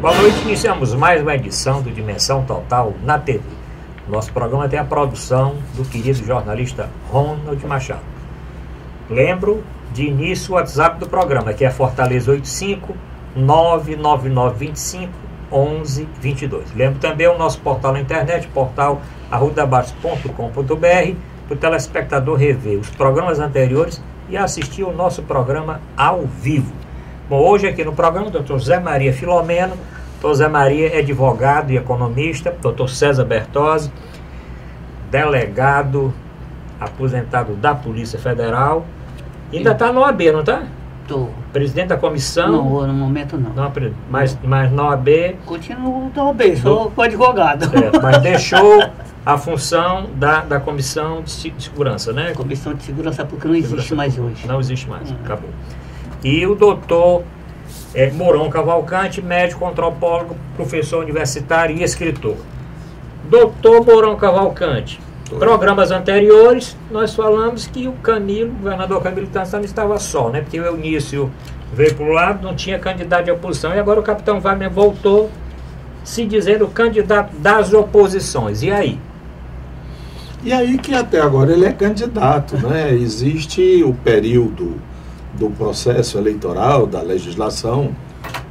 Boa noite, iniciamos mais uma edição do Dimensão Total na TV. Nosso programa tem a produção do querido jornalista Ronald Machado. Lembro de início o WhatsApp do programa, que é Fortaleza 85 99925 1122. Lembro também o nosso portal na internet, portal arrudabaixo.com.br, para o telespectador rever os programas anteriores e assistir o nosso programa ao vivo. Bom, hoje aqui no programa, Dr. Zé Maria Filomeno. Dr. Zé Maria é advogado e economista. Dr. César Bertozzi, delegado aposentado da Polícia Federal. Ainda está no OAB, não está? Estou. Presidente da comissão? Não, no momento não. Mas na OAB... Continuo na OAB, sou advogado. Certo, mas deixou a função da Comissão de Segurança, né? Comissão de Segurança Pública não existe mais hoje. Não existe mais, acabou. E o doutor Mourão Cavalcante, médico, antropólogo, professor universitário e escritor. Doutor Mourão Cavalcante, programas anteriores, nós falamos que o governador Camilo Tanzano estava só, né? Porque o Eunício veio para o lado, não tinha candidato de oposição, e agora o capitão Wagner voltou se dizendo candidato das oposições. E aí? E aí que até agora ele é candidato, né? Existe o período do processo eleitoral, da legislação,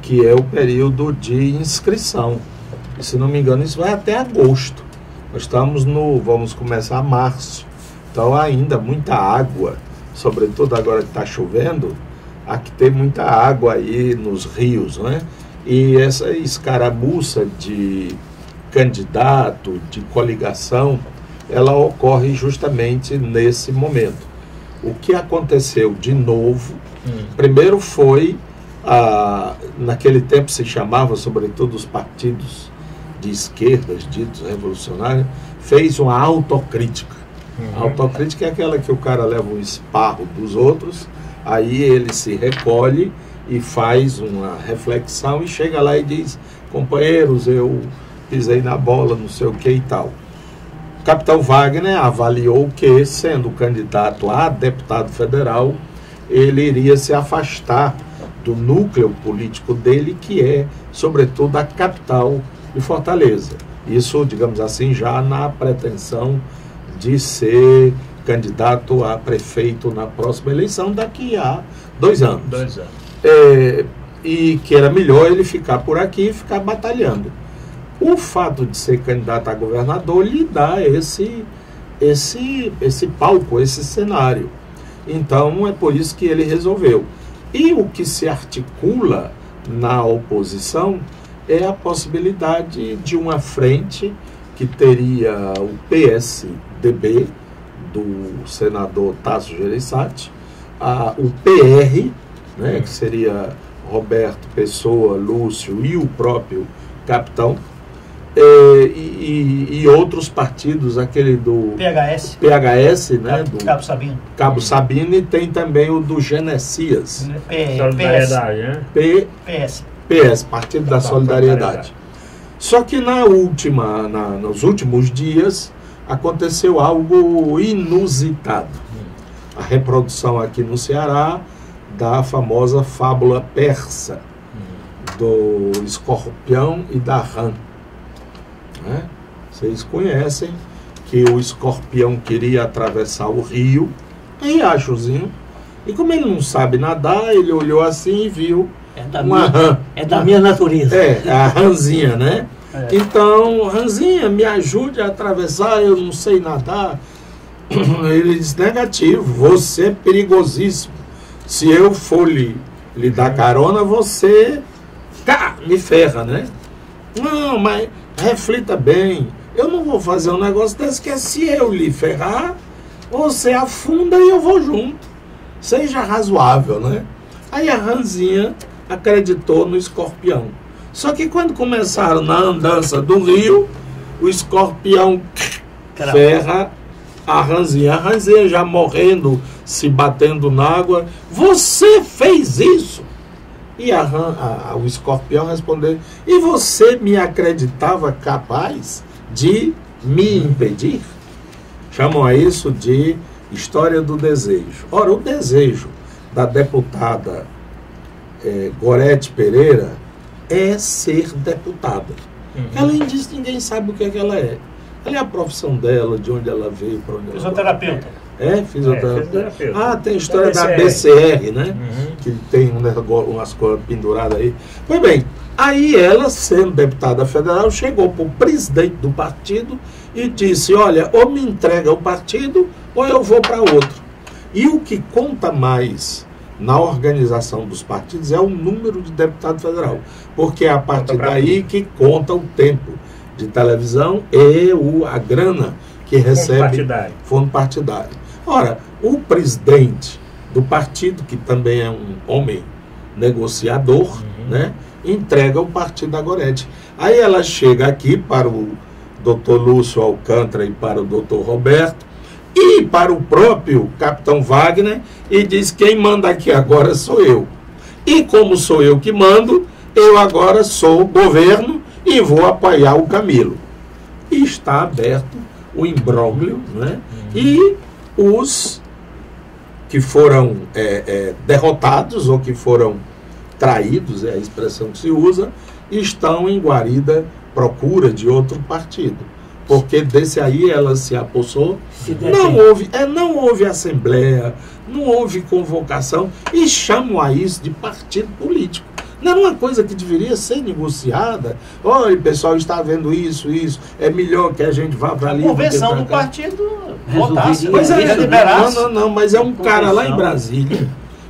que é o período de inscrição. E, se não me engano, isso vai até agosto. Nós estamos vamos começar março. Então ainda muita água, sobretudo agora que está chovendo, aqui tem muita água aí nos rios, né? E essa escaramuça de candidato, de coligação, ela ocorre justamente nesse momento. O que aconteceu de novo, primeiro foi, naquele tempo se chamava, sobretudo os partidos de esquerdas, ditos revolucionários, fez uma autocrítica. A autocrítica é aquela que o cara leva um esparro dos outros, aí ele se recolhe e faz uma reflexão e chega lá e diz: companheiros, eu pisei na bola, não sei o que e tal. O capitão Wagner avaliou que, sendo candidato a deputado federal, ele iria se afastar do núcleo político dele, que é, sobretudo, a capital de Fortaleza. Isso, digamos assim, já na pretensão de ser candidato a prefeito na próxima eleição, daqui a 2 anos. 2 anos. E que era melhor ele ficar por aqui e ficar batalhando. O fato de ser candidato a governador lhe dá esse palco, esse cenário. Então é por isso que ele resolveu. E o que se articula na oposição é a possibilidade de uma frente que teria o PSDB, do senador Tasso Gereissati, o PR, né, que seria Roberto Pessoa, Lúcio e o próprio capitão, e outros partidos, aquele do PHS, né, do Cabo Sabino. Cabo Sabino, e tem também o do Genesias. Solidariedade, né? PS, Partido da Solidariedade. Só que nos últimos dias aconteceu algo inusitado. A reprodução aqui no Ceará da famosa fábula persa do escorpião e da rã. Né? Vocês conhecem que o escorpião queria atravessar o rio, um riachozinho, e como ele não sabe nadar, ele olhou assim e viu uma rã. É da minha natureza. A rãzinha, né? Então, rãzinha, me ajude a atravessar, eu não sei nadar. Ele disse: negativo, você é perigosíssimo. Se eu for lhe dar carona, você me ferra, né? Não, mas reflita bem, eu não vou fazer um negócio desse, que se eu lhe ferrar, você afunda e eu vou junto. Seja razoável, né? Aí a rãzinha acreditou no escorpião. Só que quando começaram na andança do rio, o escorpião ferra a rãzinha já morrendo, se batendo na água. Você fez isso? E o escorpião respondeu: e você me acreditava capaz de me impedir? Chamam a isso de história do desejo. Ora, o desejo da deputada Gorete Pereira é ser deputada. Além disso, ninguém sabe o que é que ela é. Ela é a profissão dela, de onde ela veio, para onde ela Fisioterapeuta. Fisioterapeuta. Tem a história da BCR, né? Que tem umas coisas penduradas aí. Pois bem, aí ela, sendo deputada federal, chegou para o presidente do partido e disse, olha, ou me entrega o partido ou eu vou para outro. E o que conta mais na organização dos partidos é o número de deputado federal, porque é a partir daí que conta o tempo de televisão e a grana que recebe fundo partidário. Ora, o presidente do partido, que também é um homem negociador, né, entrega o partido à Gorete. Aí ela chega aqui para o doutor Lúcio Alcântara e para o doutor Roberto e para o próprio capitão Wagner e diz, quem manda aqui agora sou eu. E como sou eu que mando, eu agora sou o governo e vou apoiar o Camilo. E está aberto o imbróglio, né? E os que foram derrotados ou que foram traídos, é a expressão que se usa, estão em guarida procura de outro partido. Porque desse aí ela se apossou, não houve assembleia, não houve convocação, e chamam a isso de partido político. Não era uma coisa que deveria ser negociada. Olha, pessoal, está vendo isso, é melhor que a gente vá para ali. A convenção do partido votasse, mas é um cara lá em Brasília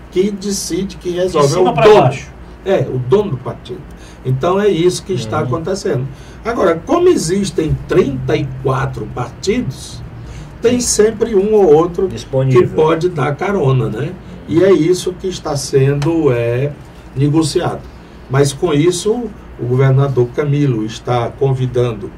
que decide, que resolve. O dono do partido. Então é isso que está acontecendo. Agora, como existem 34 partidos, tem sempre um ou outro disponível, que pode dar carona, né? E é isso que está sendo negociado. Mas com isso, o governador Camilo está convidando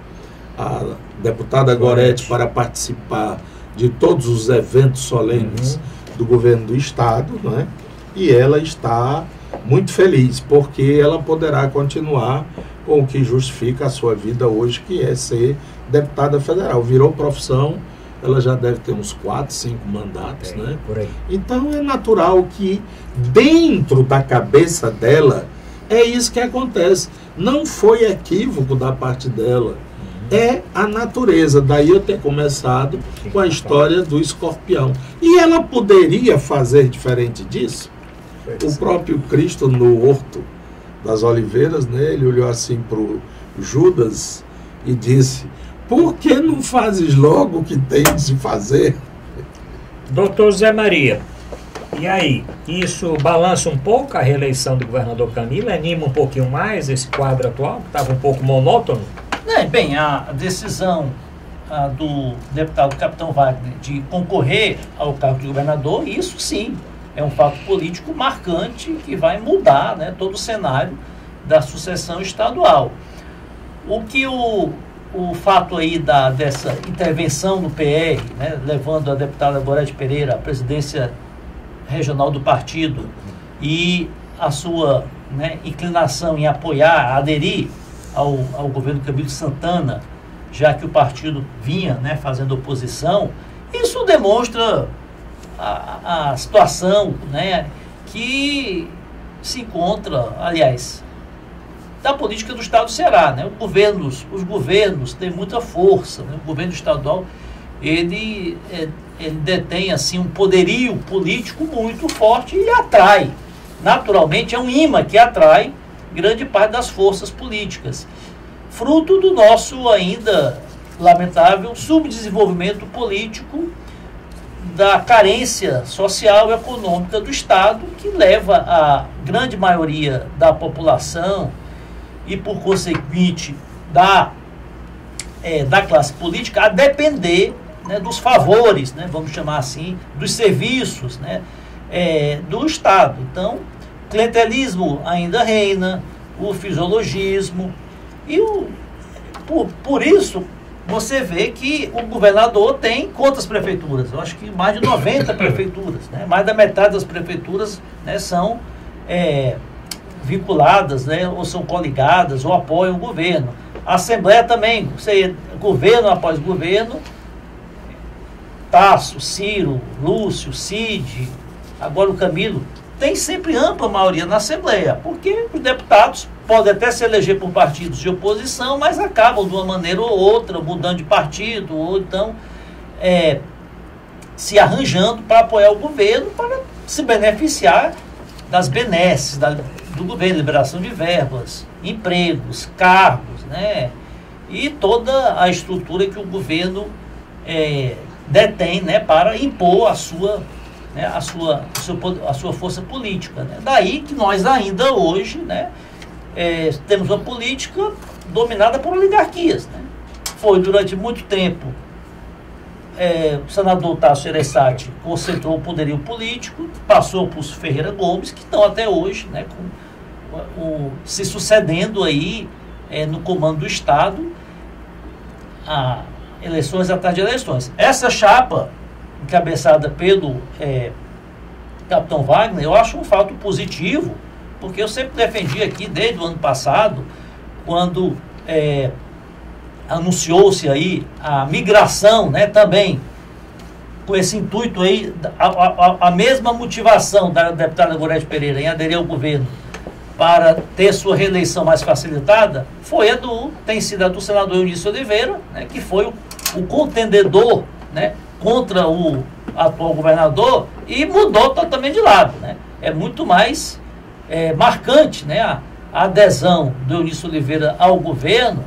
a deputada Gorete para participar de todos os eventos solenes do governo do estado, né? E ela está muito feliz, porque ela poderá continuar com o que justifica a sua vida hoje, que é ser deputada federal. Virou profissão, ela já deve ter uns 4, 5 mandatos, né? Por aí. Então é natural que dentro da cabeça dela é isso que acontece. Não foi equívoco da parte dela. É a natureza. Daí eu ter começado com a história do escorpião. E ela poderia fazer diferente disso? O próprio Cristo no Horto das Oliveiras, né, ele olhou assim para o Judas e disse, por que não fazes logo o que tens de fazer? Doutor Zé Maria, e aí, isso balança um pouco a reeleição do governador Camilo, anima um pouquinho mais esse quadro atual, que estava um pouco monótono? Bem, a decisão do deputado Capitão Wagner de concorrer ao cargo de governador, isso sim, é um fato político marcante que vai mudar, né, todo o cenário da sucessão estadual. O que o fato aí dessa intervenção no PR, né, levando a deputada Gorete Pereira à presidência regional do partido e a sua, né, inclinação em apoiar, aderir ao governo Camilo Santana, já que o partido vinha, né, fazendo oposição, isso demonstra a situação, né, que se encontra, aliás, da política do estado do Ceará, né? Os governos têm muita força, né? O governo estadual ele detém assim um poderio político muito forte e atrai, naturalmente é um imã que atrai grande parte das forças políticas, fruto do nosso ainda lamentável subdesenvolvimento político, da carência social e econômica do Estado, que leva a grande maioria da população e, por conseguinte, da classe política a depender, né, dos favores, né, vamos chamar assim, dos serviços, né, do Estado. Então, o clientelismo ainda reina, o fisiologismo, e por isso você vê que o governador tem quantas prefeituras? Eu acho que mais de 90 prefeituras, né? Mais da metade das prefeituras, né, são vinculadas, né, ou são coligadas ou apoiam o governo. A Assembleia também, governo após governo, Tasso, Ciro, Lúcio, Cid, agora o Camilo, tem sempre ampla maioria na Assembleia, porque os deputados podem até se eleger por partidos de oposição, mas acabam de uma maneira ou outra mudando de partido, ou então se arranjando para apoiar o governo, para se beneficiar das benesses do governo, liberação de verbas, empregos, cargos, né? E toda a estrutura que o governo detém, né, para impor a sua força política, né? Daí que nós ainda hoje, né, temos uma política dominada por oligarquias, né? Foi durante muito tempo o senador Tasso Gereissati concentrou o poderio político, passou para os Ferreira Gomes, que estão até hoje, né, se sucedendo aí no comando do Estado, eleições atrás de eleições. Essa chapa, encabeçada pelo Capitão Wagner, eu acho um fato positivo, porque eu sempre defendi aqui, desde o ano passado, quando anunciou-se aí a migração, né, também com esse intuito aí, a mesma motivação da deputada Gorete Pereira em aderir ao governo para ter sua reeleição mais facilitada, tem sido a do senador Eunício Oliveira, né, que foi o contendedor, né, contra o atual governador, e mudou totalmente de lado, né? É muito mais marcante, né, a adesão do Eunício Oliveira ao governo,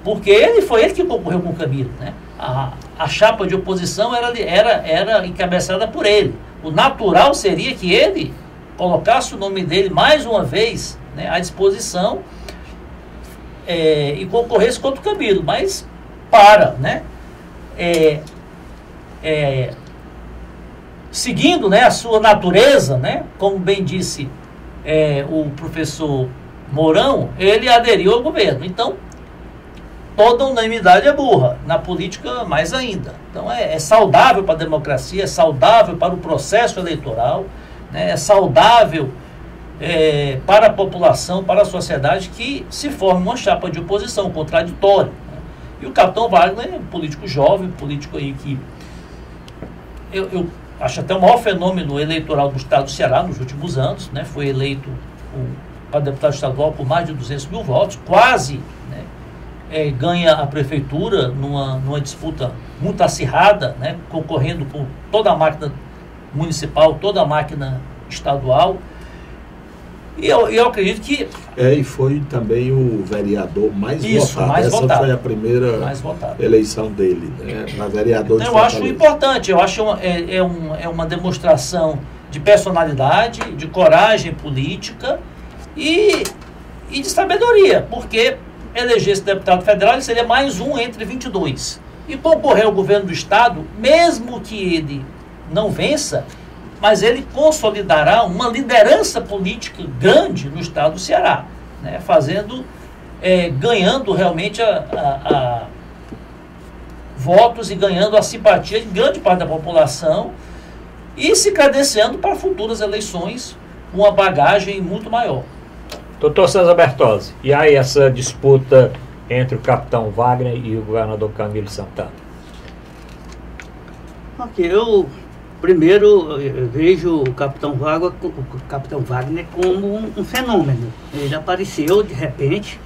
porque foi ele que concorreu com o Camilo, né? A chapa de oposição era encabeçada por ele. O natural seria que ele colocasse o nome dele mais uma vez, né, à disposição e concorresse contra o Camilo, mas né, seguindo, né, a sua natureza, né, como bem disse o professor Mourão, ele aderiu ao governo. Então, toda unanimidade é burra, na política mais ainda. Então é saudável para a democracia, é saudável para o processo eleitoral, né, é saudável para a população, para a sociedade, que se forme uma chapa de oposição contraditória, né? E o Capitão Wagner é um político jovem, um político aí que eu acho até o maior fenômeno eleitoral do estado do Ceará nos últimos anos, né? Foi eleito para deputado estadual por mais de 200 mil votos, quase, né, ganha a prefeitura numa disputa muito acirrada, né, concorrendo com toda a máquina municipal, toda a máquina estadual. E eu acredito que... e foi também o vereador mais votado. Mais Essa votado. foi a primeira eleição dele, né, na vereador de Fortaleza. Eu acho importante, eu acho uma demonstração de personalidade, de coragem política e de sabedoria, porque eleger esse deputado federal, ele seria mais um entre 22. E concorrer ao governo do estado, mesmo que ele não vença, mas ele consolidará uma liderança política grande no estado do Ceará, né, ganhando realmente votos e ganhando a simpatia de grande parte da população e se credenciando para futuras eleições com uma bagagem muito maior. Doutor César Bertozzi, e aí essa disputa entre o Capitão Wagner e o governador Camilo Santana? Ok, eu primeiro vejo o Capitão Wagner como um fenômeno. Ele apareceu de repente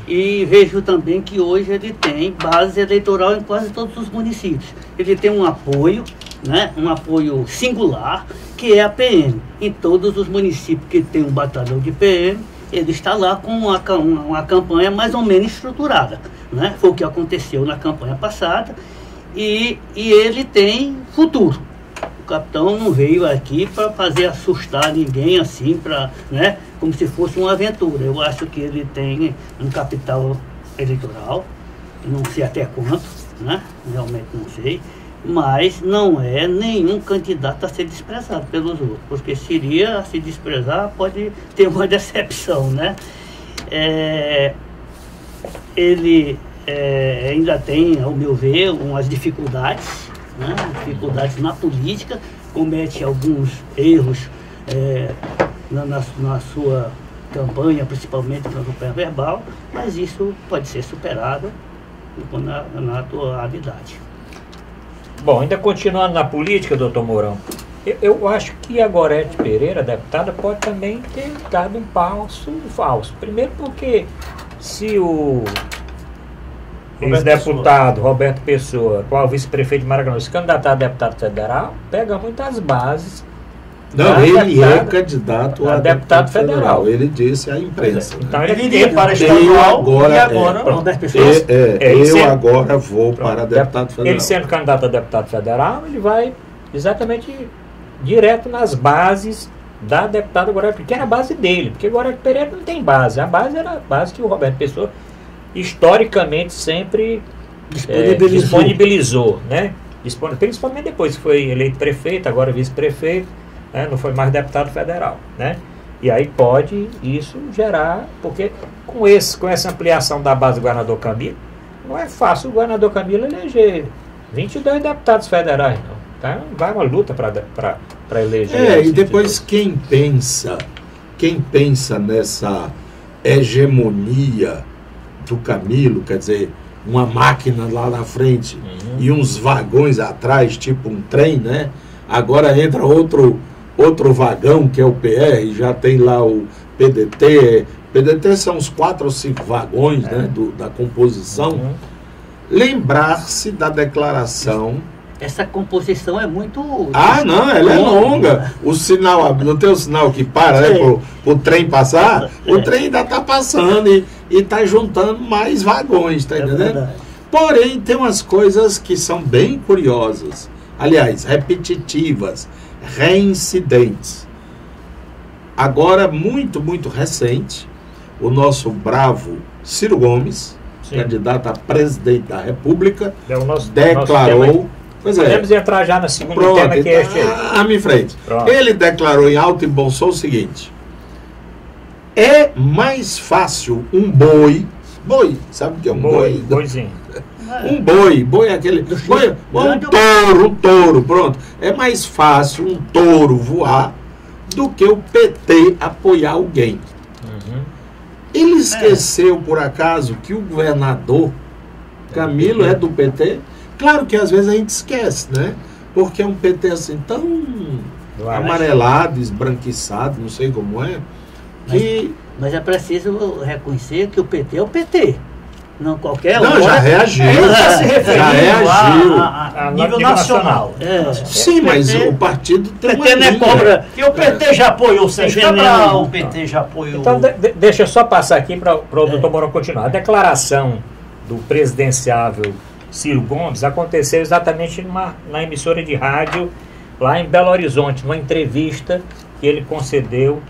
e vejo também que hoje ele tem base eleitoral em quase todos os municípios. Ele tem um apoio, né, um apoio singular, que é a PM. Em todos os municípios que tem um batalhão de PM, ele está lá com uma campanha mais ou menos estruturada, né? Foi o que aconteceu na campanha passada e ele tem futuro. O capitão não veio aqui para fazer assustar ninguém assim, né, como se fosse uma aventura. Eu acho que ele tem um capital eleitoral, não sei até quanto, né? Realmente não sei, mas não é nenhum candidato a ser desprezado pelos outros, porque seria a se desprezar, pode ter uma decepção, né? Ele ainda tem, ao meu ver, umas dificuldades, né? Dificuldades na política, comete alguns erros na sua campanha, principalmente na campanha verbal, mas isso pode ser superado na atualidade. Bom, ainda continuando na política, doutor Mourão, Eu acho que a Gorete Pereira, deputada, pode também ter dado um passo falso. Primeiro porque se o ex-deputado Roberto Pessoa, qual vice-prefeito de Maracanã, se candidatar a deputado federal, pega muitas bases. Não, ele é candidato a deputado federal. Ele disse à imprensa. Então ele iria para estadual agora, e agora Roberto Pessoa. eu agora vou para deputado federal. Ele sendo candidato a deputado federal, ele vai exatamente direto nas bases da deputada Gorete, que era a base dele, porque Gorete Pereira não tem base. A base era a base que o Roberto Pessoa historicamente sempre disponibilizou, né? Principalmente depois que foi eleito prefeito, agora vice-prefeito, né? Não foi mais deputado federal, né? E aí pode isso gerar, porque com essa ampliação da base do governador Camilo, não é fácil o governador Camilo eleger 22 deputados federais, não. Tá? Vai uma luta para eleger. E depois quem pensa nessa hegemonia do Camilo, quer dizer, uma máquina lá na frente e uns vagões atrás, tipo um trem, né? Agora entra outro vagão, que é o PR, já tem lá o PDT. PDT são uns 4 ou 5 vagões, né, da composição. Lembrar-se da declaração. Essa composição é muito... não, ela é longa. O sinal, não tem o sinal que para, né, pro trem passar? O trem ainda está passando e está juntando mais vagões, tá entendendo? Verdade. Porém, tem umas coisas que são bem curiosas. Aliás, repetitivas, reincidentes. Agora, muito, muito recente, o nosso bravo Ciro Gomes, candidato a presidente da República, declarou... Podemos entrar já na segunda tema, que é este aí. Minha frente. Ele declarou em alto e bom som o seguinte: é mais fácil um boi, sabe o que é um boi? Boizinho. Um boi é aquele... um touro, pronto. É mais fácil um touro voar do que o PT apoiar alguém. Ele esqueceu, por acaso, que o governador Camilo é do PT? Claro que às vezes a gente esquece, né? Porque é um PT assim tão amarelado, esbranquiçado, não sei como é. Mas é preciso reconhecer que o PT é o PT. Não qualquer Não, já reagiu. Já reagiu. A nível nacional. Sim, mas o partido tem uma PT não é cobra. E o PT já apoiou o Sérgio Cabral, o PT já apoiou... Então, deixa eu só passar aqui para o doutor Mourão continuar. A declaração do presidenciável Ciro Gomes aconteceu exatamente na emissora de rádio lá em Belo Horizonte, numa entrevista que ele concedeu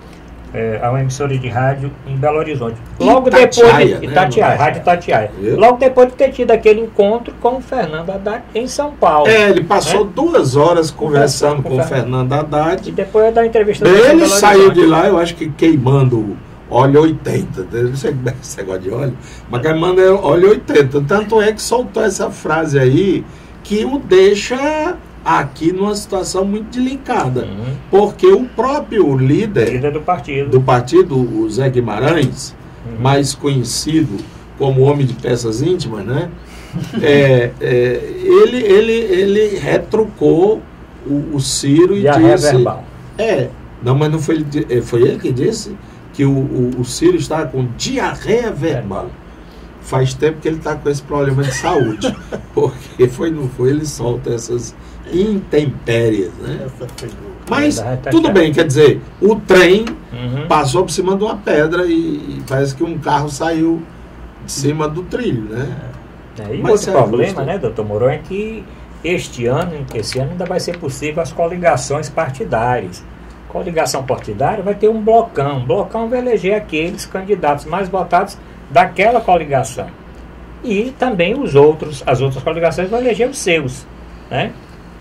a uma emissora de rádio em Belo Horizonte. Logo depois de Itatiaia, Rádio Itatiaia. Logo depois de ter tido aquele encontro com o Fernando Haddad em São Paulo. Ele passou 2 horas conversando com o Fernando Haddad. E depois da entrevista ele saiu de lá, eu acho que queimando óleo 80. Não sei como é esse negócio de óleo, mas queimando óleo 80. Tanto é que soltou essa frase aí que o deixa aqui numa situação muito delicada, porque o próprio líder do partido, o Zé Guimarães, mais conhecido como homem de peças íntimas, né? Ele retrucou o Ciro e disse... Não, mas não foi ele que disse que o Ciro estava com diarreia verbal. Faz tempo que ele está com esse problema de saúde, porque não foi, ele solta essas intempéries, né? Mas tudo bem, quer dizer, o trem passou por cima de uma pedra e parece que um carro saiu de cima do trilho, né? E o outro problema, né, doutor Mourão, é que esse ano ainda vai ser possível as coligações partidárias. Coligação partidária vai ter um blocão. O blocão vai eleger aqueles candidatos mais votados daquela coligação. E também as outras coligações vão eleger os seus, né?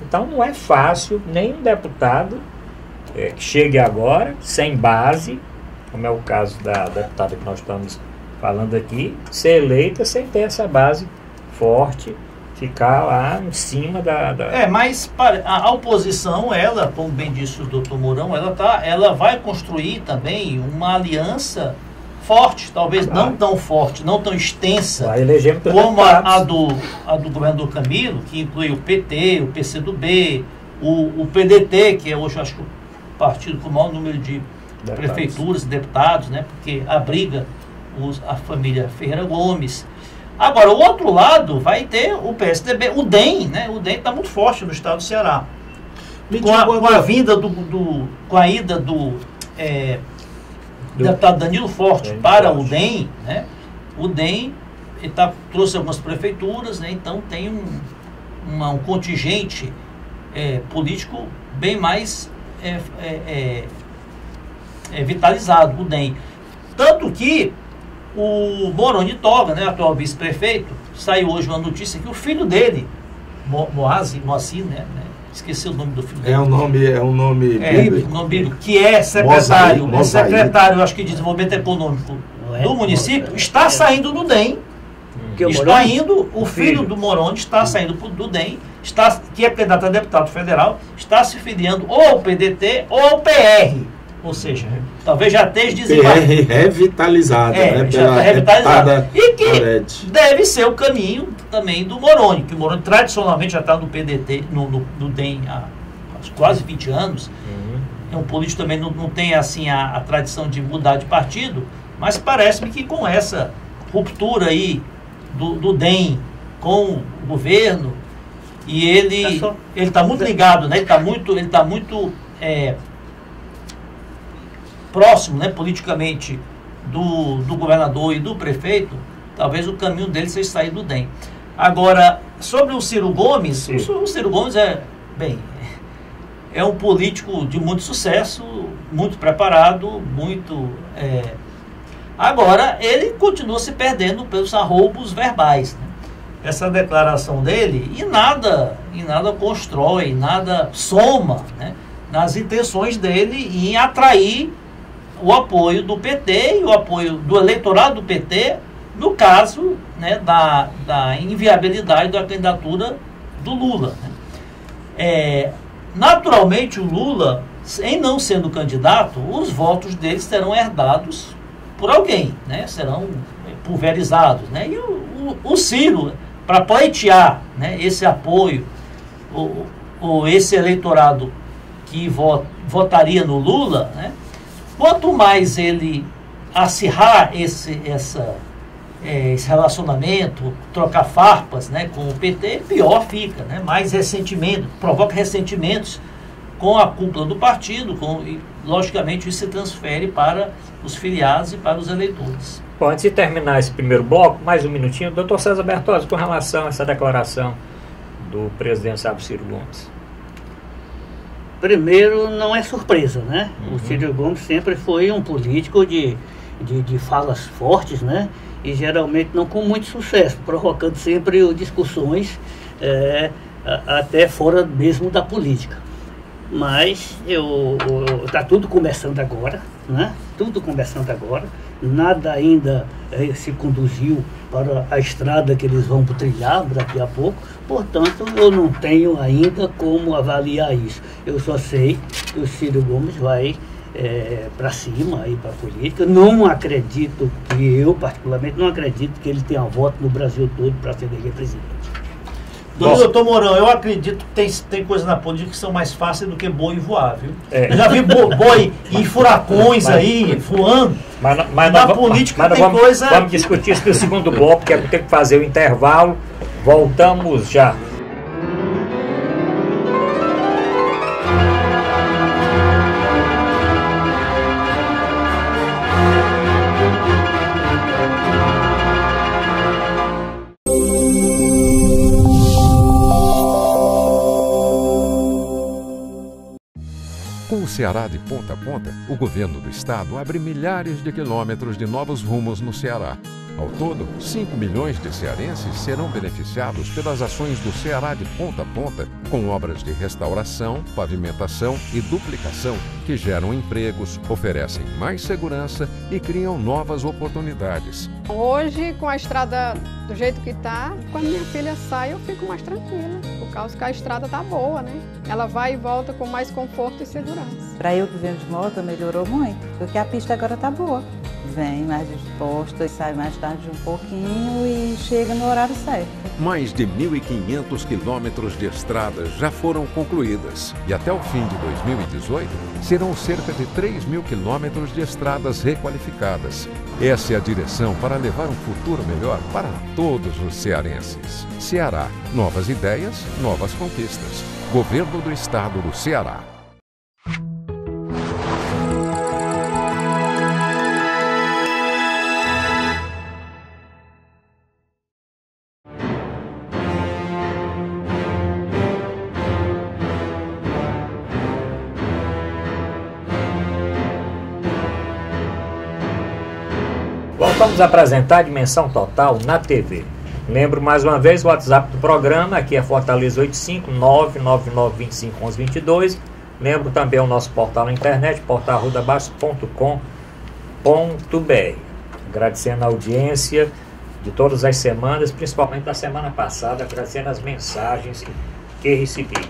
Então não é fácil nenhum deputado que chegue agora sem base, como é o caso da deputada que nós estamos falando aqui, ser eleita sem ter essa base forte, ficar lá em cima da... Mas a oposição, ela, como bem disse o doutor Mourão, ela vai construir também uma aliança forte, talvez não tão forte, não tão extensa como a do governador Camilo, que inclui o PT, o PCdoB, O PDT, que é hoje, acho que o partido com o maior número de prefeituras e deputados, né? Porque abriga a família Ferreira Gomes. Agora, o outro lado vai ter o PSDB, o DEM, né? O DEM está muito forte no estado do Ceará. Com a ida do deputado Danilo Forte para o DEM, né? O DEM trouxe algumas prefeituras, né? Então tem um contingente político bem mais vitalizado, o DEM. Tanto que o Moroni Toga, né, atual vice-prefeito, saiu hoje uma notícia que o filho dele, Moacir, né, esqueci o nome do filho dele. É um nome bíblico, que é secretário, secretário, acho que de desenvolvimento econômico do município, está saindo do DEM. O filho do Moroni está saindo do DEM, que é candidato a deputado federal, está se filiando ou ao PDT ou ao PR. Ou seja, talvez já esteja desembarcado. PR revitalizada, né? Já está revitalizada. E que deve ser o caminho também do Moroni, que o Moroni tradicionalmente já está no PDT, no DEM há quase 20 anos. É um político também, não tem assim a tradição de mudar de partido, mas parece-me que com essa ruptura aí do DEM com o governo, e ele está muito ligado, né? Ele está muito próximo, né, politicamente do governador e do prefeito, talvez o caminho dele seja sair do DEM. Agora, sobre o Ciro Gomes, o Ciro Gomes é um político de muito sucesso, muito preparado, muito... Agora, ele continua se perdendo pelos arroubos verbais, né? Essa declaração dele, e nada constrói, nada soma, né, nas intenções dele em atrair o apoio do PT e o apoio do eleitorado do PT, no caso, né, da inviabilidade da candidatura do Lula, né? Naturalmente, o Lula, em não sendo candidato, os votos dele serão herdados por alguém, né? Serão pulverizados, né? E o Ciro, para pleitear, né, esse apoio, ou esse eleitorado que votaria no Lula, né? Quanto mais ele acirrar esse relacionamento, trocar farpas, né, com o PT, pior fica, né? Mais ressentimento, provoca ressentimentos com a cúpula do partido, e logicamente isso se transfere para os filiados e para os eleitores. Bom, antes de terminar esse primeiro bloco, mais um minutinho, doutor César Bertozzi, com relação a essa declaração do presidente Ciro Gomes. Primeiro, não é surpresa, né? O Ciro Gomes sempre foi um político de falas fortes, né? E geralmente não com muito sucesso, provocando sempre discussões até fora mesmo da política. Mas está tudo começando agora, né? Tudo começando agora. Nada ainda se conduziu para a estrada que eles vão trilhar daqui a pouco. Portanto, eu não tenho ainda como avaliar isso. Eu só sei que o Ciro Gomes vai para cima, aí para a política. Não acredito eu particularmente, não acredito que ele tenha voto no Brasil todo para ser eleito presidente. Doutor Mourão, eu acredito que tem coisas na política que são mais fáceis do que boi voar, viu? Eu já vi boi em furacões aí, voando. Mas na política tem coisa... Vamos discutir isso no segundo bloco, porque tem que fazer o intervalo. Voltamos já. Com o Ceará de ponta a ponta, o governo do estado abre milhares de quilômetros de novos rumos no Ceará. Ao todo, 5 milhões de cearenses serão beneficiados pelas ações do Ceará de ponta a ponta, com obras de restauração, pavimentação e duplicação que geram empregos, oferecem mais segurança e criam novas oportunidades. Hoje, com a estrada do jeito que está, quando minha filha sai, eu fico mais tranquila, por causa que a estrada está boa, né? Ela vai e volta com mais conforto e segurança. Para eu que venho de moto, melhorou muito, porque a pista agora está boa. vem mais disposta, sai mais tarde um pouquinho e chega no horário certo. Mais de 1.500 quilômetros de estradas já foram concluídas e até o fim de 2018 serão cerca de 3.000 quilômetros de estradas requalificadas. Essa é a direção para levar um futuro melhor para todos os cearenses. Ceará, novas ideias, novas conquistas. Governo do Estado do Ceará. Vamos apresentar a Dimensão Total na TV. Lembro mais uma vez o WhatsApp do programa, aqui é Fortaleza 85 99925 1122. Lembro também o nosso portal na internet, portalrudabaixo.com.br. Agradecendo a audiência de todas as semanas, principalmente da semana passada, agradecendo as mensagens que recebi.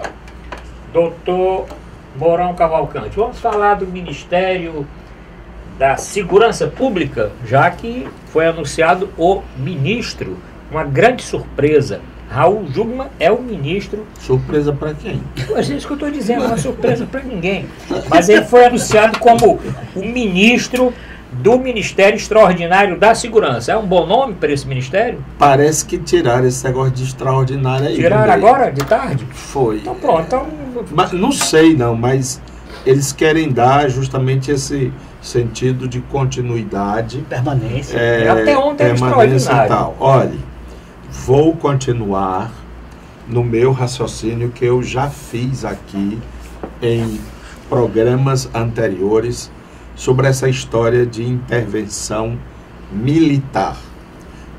Doutor Mourão Cavalcante, vamos falar do Ministério da Segurança Pública, já que foi anunciado o ministro, uma grande surpresa. Raul Jungmann é o ministro. Surpresa para quem? Pois é isso que eu estou dizendo, não é surpresa para ninguém. Mas ele foi anunciado como o ministro do Ministério Extraordinário da Segurança. É um bom nome para esse ministério? Parece que tiraram esse negócio de extraordinário aí. Tiraram agora, de tarde? Foi. Então pronto. Então... Mas, não sei não, mas eles querem dar justamente esse sentido de continuidade. Permanência. Até ontem era extraordinário. Tal. Olha, vou continuar no meu raciocínio que eu já fiz aqui em programas anteriores sobre essa história de intervenção militar.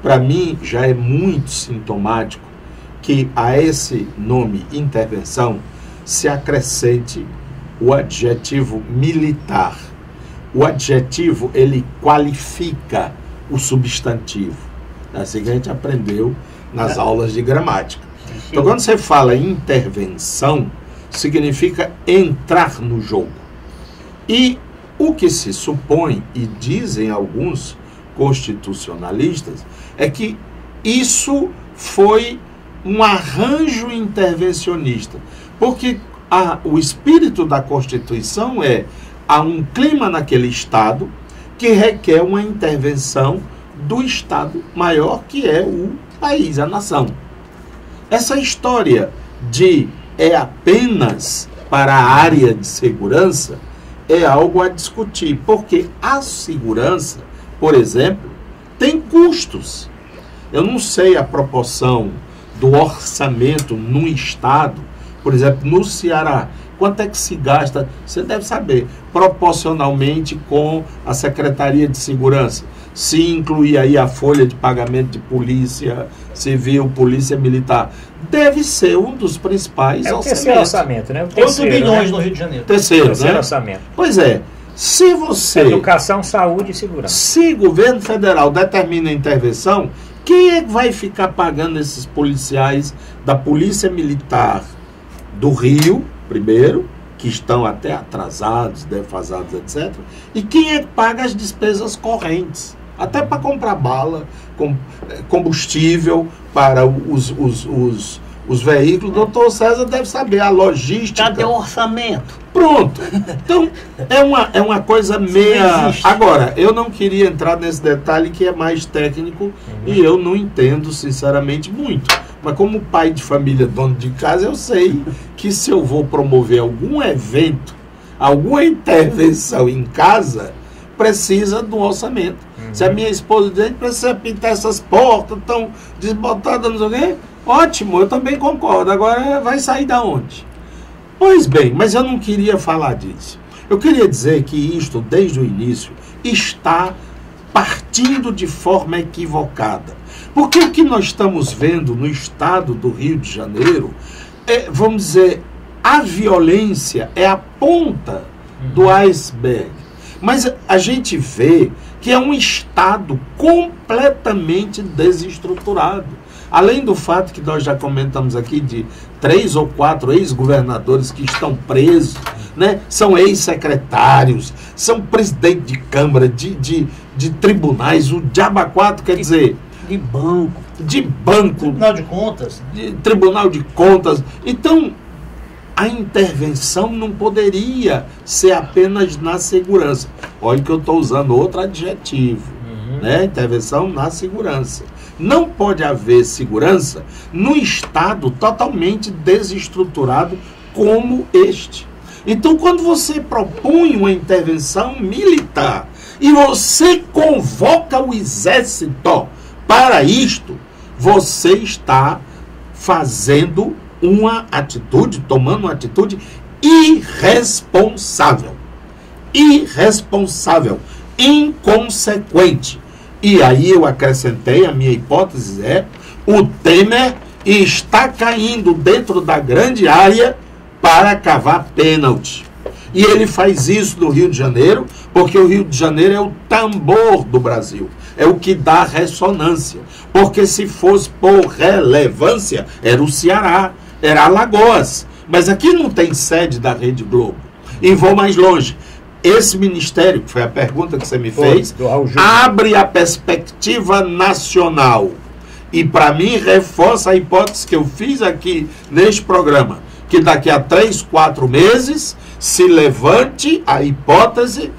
Para mim, já é muito sintomático que a esse nome intervenção se acrescente o adjetivo militar. O adjetivo, ele qualifica o substantivo. É assim que a gente aprendeu nas aulas de gramática. Então, quando você fala intervenção, significa entrar no jogo. E o que se supõe, e dizem alguns constitucionalistas, é que isso foi um arranjo intervencionista. Porque o espírito da Constituição há um clima naquele Estado que requer uma intervenção do Estado maior, que é o país, a nação. Essa história de apenas para a área de segurança é algo a discutir, porque a segurança, por exemplo, tem custos. Eu não sei a proporção do orçamento no Estado, por exemplo, no Ceará. Quanto é que se gasta, você deve saber, proporcionalmente com a Secretaria de Segurança. Se incluir aí a folha de pagamento de polícia civil, polícia militar, deve ser um dos principais orçamentos. É o terceiro orçamento, né? 8 bilhões no Rio de Janeiro. Terceiro né? Orçamento. Pois é. Se você... Educação, saúde e segurança. Se o governo federal determina a intervenção, quem é que vai ficar pagando esses policiais da Polícia Militar do Rio, primeiro, que estão até atrasados, defasados, etc. E quem é que paga as despesas correntes? Até para comprar bala, combustível para os veículos. O doutor César deve saber a logística. Cadê o orçamento? Pronto. Então, é uma coisa meia... Agora, eu não queria entrar nesse detalhe que é mais técnico e eu não entendo, sinceramente, muito. Mas como pai de família, dono de casa, eu sei que se eu vou promover algum evento, alguma intervenção em casa, precisa do orçamento. Se a minha esposa diz, precisa pintar essas portas, estão desbotadas, não sei o quê, ótimo, eu também concordo. Agora vai sair da onde? Pois bem, mas eu não queria falar disso. Eu queria dizer que isto, desde o início, está partindo de forma equivocada. Porque o que nós estamos vendo no estado do Rio de Janeiro vamos dizer, a violência é a ponta do iceberg. Mas a gente vê que é um estado completamente desestruturado. Além do fato que nós já comentamos aqui de 3 ou 4 ex-governadores que estão presos, né? São ex-secretários, são presidente de Câmara, de de tribunais, o diabo a quatro, quer dizer, De banco. de banco, Tribunal de Contas. de Tribunal de Contas. Então, a intervenção não poderia ser apenas na segurança. Olha que eu estou usando outro adjetivo, né? Intervenção na segurança. Não pode haver segurança no Estado totalmente desestruturado como este. Então, quando você propõe uma intervenção militar e você convoca o exército para isto, você está fazendo uma atitude, tomando uma atitude irresponsável, inconsequente. E aí eu acrescentei, a minha hipótese é, o Temer está caindo dentro da grande área para cavar pênalti. E ele faz isso no Rio de Janeiro, porque o Rio de Janeiro é o tambor do Brasil, é o que dá ressonância. Porque se fosse por relevância, era o Ceará, era Alagoas. Mas aqui não tem sede da Rede Globo. E vou mais longe. Esse ministério, que foi a pergunta que você me fez, abre a perspectiva nacional. E para mim reforça a hipótese que eu fiz aqui neste programa, que daqui a 3, 4 meses se levante a hipótese,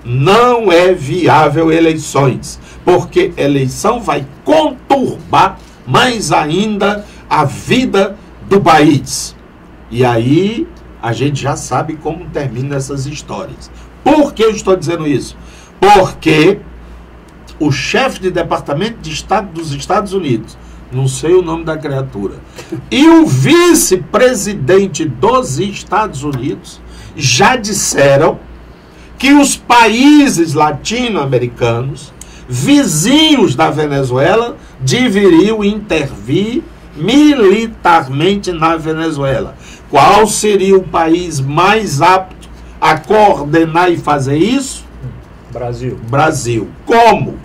não é viável eleições, porque eleição vai conturbar mais ainda a vida do país. E aí a gente já sabe como termina essas histórias. Por que eu estou dizendo isso? Porque o chefe de Departamento de Estado dos Estados Unidos, não sei o nome da criatura, e o vice-presidente dos Estados Unidos já disseram que os países latino-americanos, vizinhos da Venezuela, deveriam intervir militarmente na Venezuela. Qual seria o país mais apto a coordenar e fazer isso? Brasil. Brasil. Como?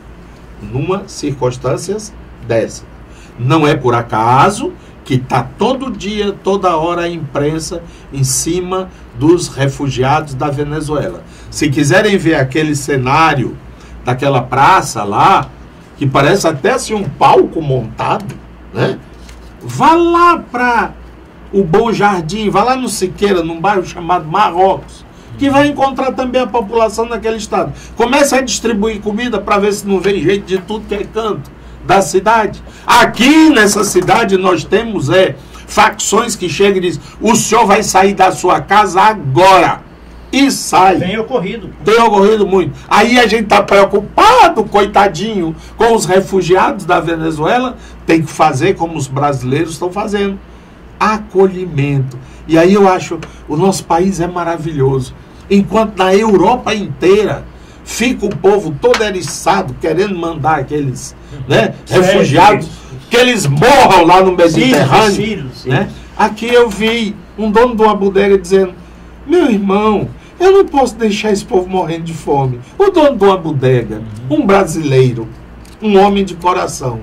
Numa circunstâncias dessa. Não é por acaso que está todo dia, toda hora a imprensa em cima dos refugiados da Venezuela. Se quiserem ver aquele cenário daquela praça lá, que parece até assim um palco montado, né? Vá lá para o Bom Jardim, vá lá no Siqueira, num bairro chamado Marrocos, que vai encontrar também a população daquele estado. Comece a distribuir comida para ver se não vem gente de tudo que é canto da cidade. Aqui nessa cidade nós temos facções que chegam e dizem: o senhor vai sair da sua casa agora. E sai. Tem ocorrido. Tem ocorrido muito. Aí a gente está preocupado, coitadinho, com os refugiados da Venezuela. Tem que fazer como os brasileiros estão fazendo. Acolhimento. E aí eu acho, o nosso país é maravilhoso. Enquanto na Europa inteira fica o povo todo eriçado, querendo mandar aqueles refugiados, que eles morram lá no Mediterrâneo. Né? Aqui eu vi um dono de uma bodega dizendo: meu irmão, eu não posso deixar esse povo morrendo de fome. O dono de uma bodega, um brasileiro, um homem de coração.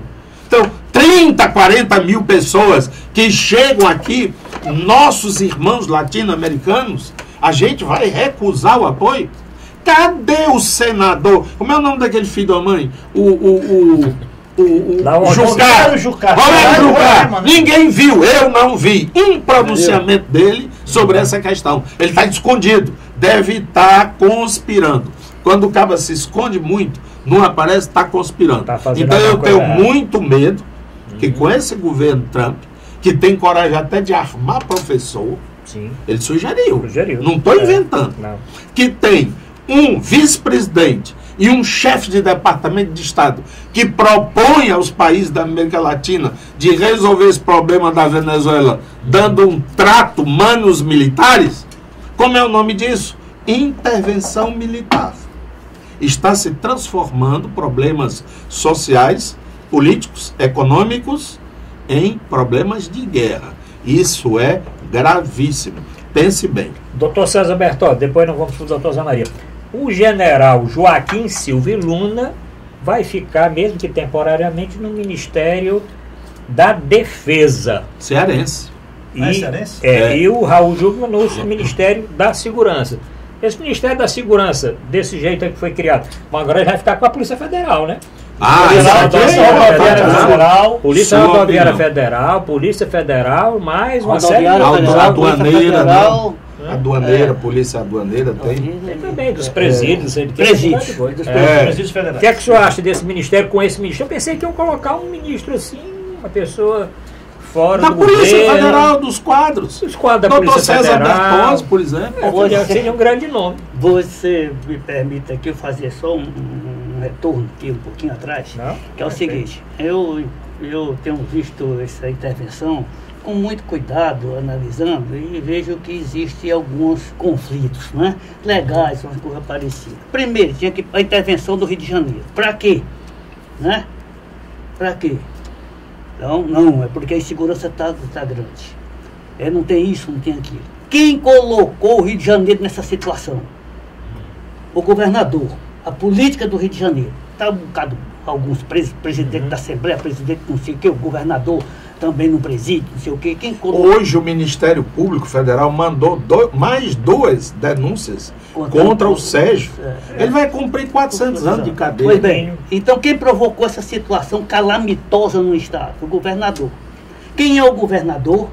Então, 30, 40 mil pessoas que chegam aqui, nossos irmãos latino-americanos, a gente vai recusar o apoio? Cadê o senador? Como é o nome daquele filho da mãe? O Jucá. Ninguém viu, eu não vi um pronunciamento dele sobre essa questão. Ele está escondido, deve estar conspirando. Quando o cara se esconde muito, não aparece, está conspirando. Então eu tenho muito medo que com esse governo Trump, que tem coragem até de armar professor, sim, ele sugeriu. Não estou inventando. Não. Que tem um vice-presidente e um chefe de departamento de Estado que propõe aos países da América Latina de resolver esse problema da Venezuela dando um trato manos militares. Como é o nome disso? Intervenção militar. Está se transformando problemas sociais, políticos, econômicos em problemas de guerra. Isso é gravíssimo. Pense bem. Doutor César Bertoldi, depois nós vamos para o doutor Zé Maria. O general Joaquim Silva Luna vai ficar, mesmo que temporariamente, no Ministério da Defesa. Cearense. E o Raul Júlio no Ministério da Segurança. Esse Ministério da Segurança, desse jeito aí que foi criado, mas agora ele vai ficar com a Polícia Federal, né? Polícia Rodoviária Federal, Polícia Federal, mais uma série de aduaneira, Polícia Aduaneira tem também, dos presídios, presídios federais. O que é que o senhor acha desse ministério, com esse ministro? Eu pensei que iam colocar um ministro assim, uma pessoa fora da do Polícia governo, Federal, dos quadros. Os quadros da Dr. Polícia César Federal. Bertozzi, por exemplo. Seria um grande nome. Você me permite aqui eu fazer só um retorno aqui um pouquinho atrás, Não? que é o seguinte, eu tenho visto essa intervenção com muito cuidado, analisando, e vejo que existem alguns conflitos, né, legais, uma coisa parecida. Primeiro, tinha que a intervenção do Rio de Janeiro. Para quê? Né? Para quê? Então, não, é porque a insegurança está grande. Não tem isso, não tem aquilo. Quem colocou o Rio de Janeiro nessa situação? O governador. A política do Rio de Janeiro. Está um bocado, alguns presidentes da Assembleia, presidente não sei o que, o governador também no presídio, não sei o que. Quem colocou? Hoje o Ministério Público Federal mandou mais 2 denúncias contra o Sérgio. Ele vai cumprir 400 anos de cadeia. Pois bem, então quem provocou essa situação calamitosa no Estado? O governador. Quem é o governador?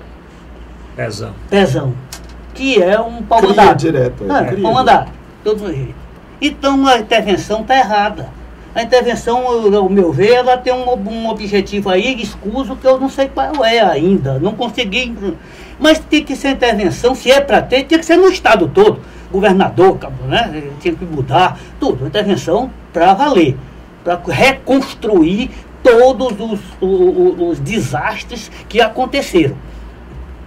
Pezão. Que é um pau-mandado. Direto. Pau-mandado. Todo jeito. Então a intervenção está errada. A intervenção, ao meu ver, ela tem um objetivo aí escuso que eu não sei qual é ainda. Não consegui. Mas tem que ser intervenção, se é para ter, tem que ser no Estado todo. Governador, né? Tinha que mudar tudo. Intervenção para valer. Para reconstruir todos os desastres que aconteceram.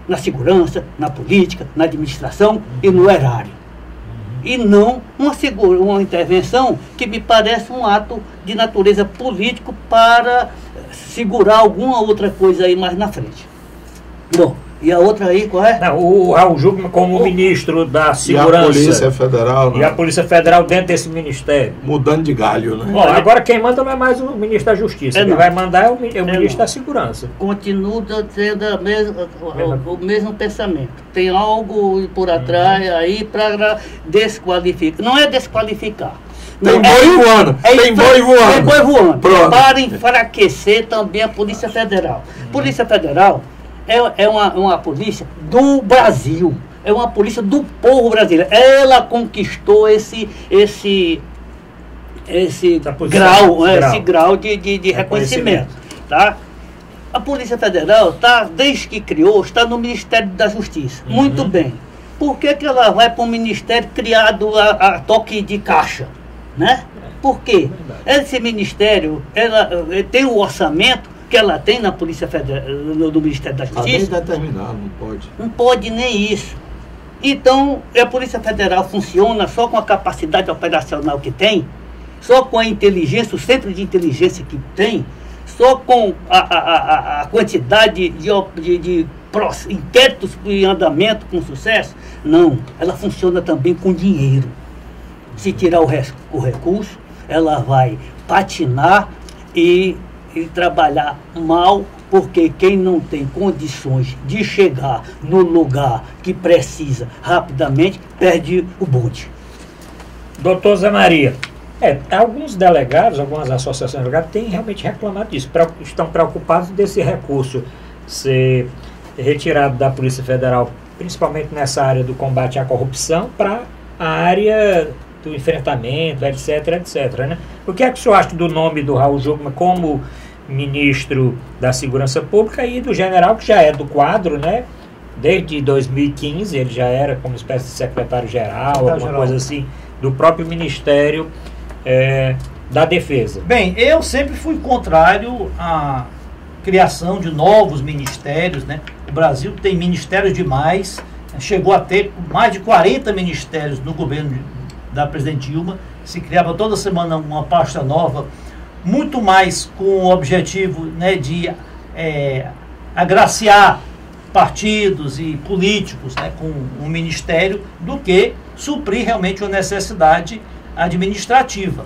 Na segurança, na política, na administração e no erário. E não uma intervenção que me parece um ato de natureza político para segurar alguma outra coisa aí mais na frente. Bom, e a outra aí qual é? Não, o Raul Jungmann como ministro da Segurança. E a Polícia Federal. E a Polícia Federal dentro desse ministério. Mudando de galho, né? Bom, agora quem manda não é mais o ministro da Justiça. Quem vai mandar é o ministro da Segurança. Continua sendo o mesmo pensamento. Tem algo por atrás aí para desqualificar. Não é desqualificar. Tem boi voando. Tem boi voando. Para enfraquecer também a Polícia Federal. Polícia Federal é uma polícia do Brasil. É uma polícia do povo brasileiro. Ela conquistou esse grau de reconhecimento. Tá? A Polícia Federal, desde que criou, está no Ministério da Justiça. Muito bem. Por que ela vai para um ministério criado a toque de caixa? Né? Por quê? Esse ministério ela tem o orçamento que ela tem na Polícia Federal, no Ministério da Justiça. Nem determinado, não pode. Não pode nem isso. Então, a Polícia Federal funciona só com a capacidade operacional que tem, só com a inteligência, o centro de inteligência que tem, só com a quantidade de inquéritos em andamento com sucesso. Não, ela funciona também com dinheiro. Se tirar o recurso, ela vai patinar e trabalhar mal, porque quem não tem condições de chegar no lugar que precisa rapidamente, perde o bonde. Doutor Zé Maria, alguns delegados, algumas associações de delegados têm realmente reclamado disso, estão preocupados desse recurso ser retirado da Polícia Federal, principalmente nessa área do combate à corrupção, para a área do enfrentamento, etc, né? O que é que o senhor acha do nome do Raul Jungmann como ministro da Segurança Pública e do general, que já é do quadro, né? Desde 2015, ele já era como espécie de secretário-geral, alguma coisa assim, do próprio Ministério da Defesa. Bem, eu sempre fui contrário à criação de novos ministérios, né? O Brasil tem ministérios demais, chegou a ter mais de 40 ministérios no governo da presidente Dilma, se criava toda semana uma pasta nova, muito mais com o objetivo, né, de agraciar partidos e políticos, né, com um ministério, do que suprir realmente uma necessidade administrativa.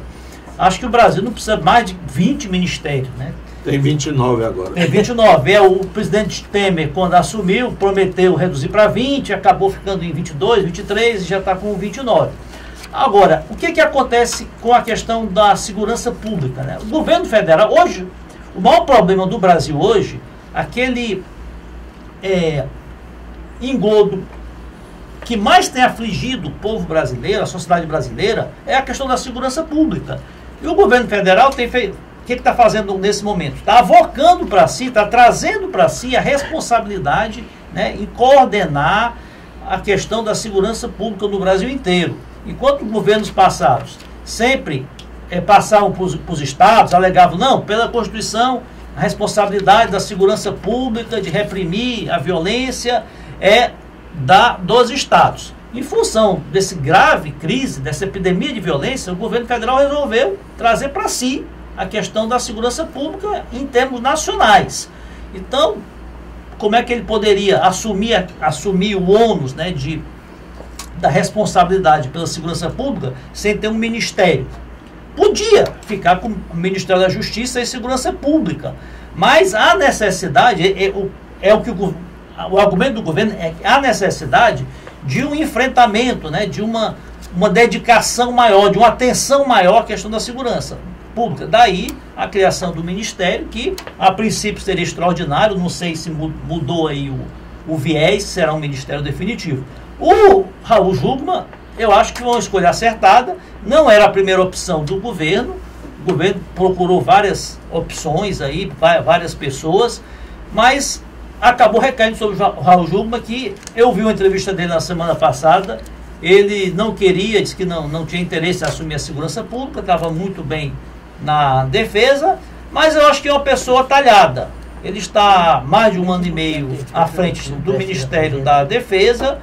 Acho que o Brasil não precisa mais de 20 ministérios, né? Tem 29 agora. Tem 29. O presidente Temer, quando assumiu, prometeu reduzir para 20, acabou ficando em 22, 23 e já está com 29. Agora, o que acontece com a questão da segurança pública, né? O governo federal, hoje, o maior problema do Brasil hoje, aquele engodo que mais tem afligido o povo brasileiro, a sociedade brasileira, é a questão da segurança pública. E o governo federal tem feito, o que está fazendo nesse momento? Está avocando para si, está trazendo para si a responsabilidade, né, em coordenar a questão da segurança pública no Brasil inteiro. Enquanto governos passados sempre passavam para os estados, alegavam, não, pela Constituição, a responsabilidade da segurança pública, de reprimir a violência, é dos estados. Em função desse grave crise, dessa epidemia de violência, o governo federal resolveu trazer para si a questão da segurança pública em termos nacionais. Então, como é que ele poderia assumir o ônus, né, da responsabilidade pela segurança pública sem ter um ministério? Podia ficar com o Ministério da Justiça e Segurança Pública, mas a necessidade, o argumento do governo é a necessidade de um enfrentamento, né, de uma dedicação maior, de uma atenção maior à questão da segurança pública. Daí a criação do Ministério, que a princípio seria extraordinário, não sei se mudou aí o viés, será um Ministério definitivo. O Raul Jungmann, eu acho que foi uma escolha acertada, não era a primeira opção do governo, o governo procurou várias opções aí, várias pessoas, mas acabou recaindo sobre o Raul Jungmann, que eu vi uma entrevista dele na semana passada, ele não queria, disse que não tinha interesse em assumir a segurança pública, estava muito bem na defesa, mas eu acho que é uma pessoa talhada. Ele está mais de 1 ano e meio à frente do Ministério da Defesa,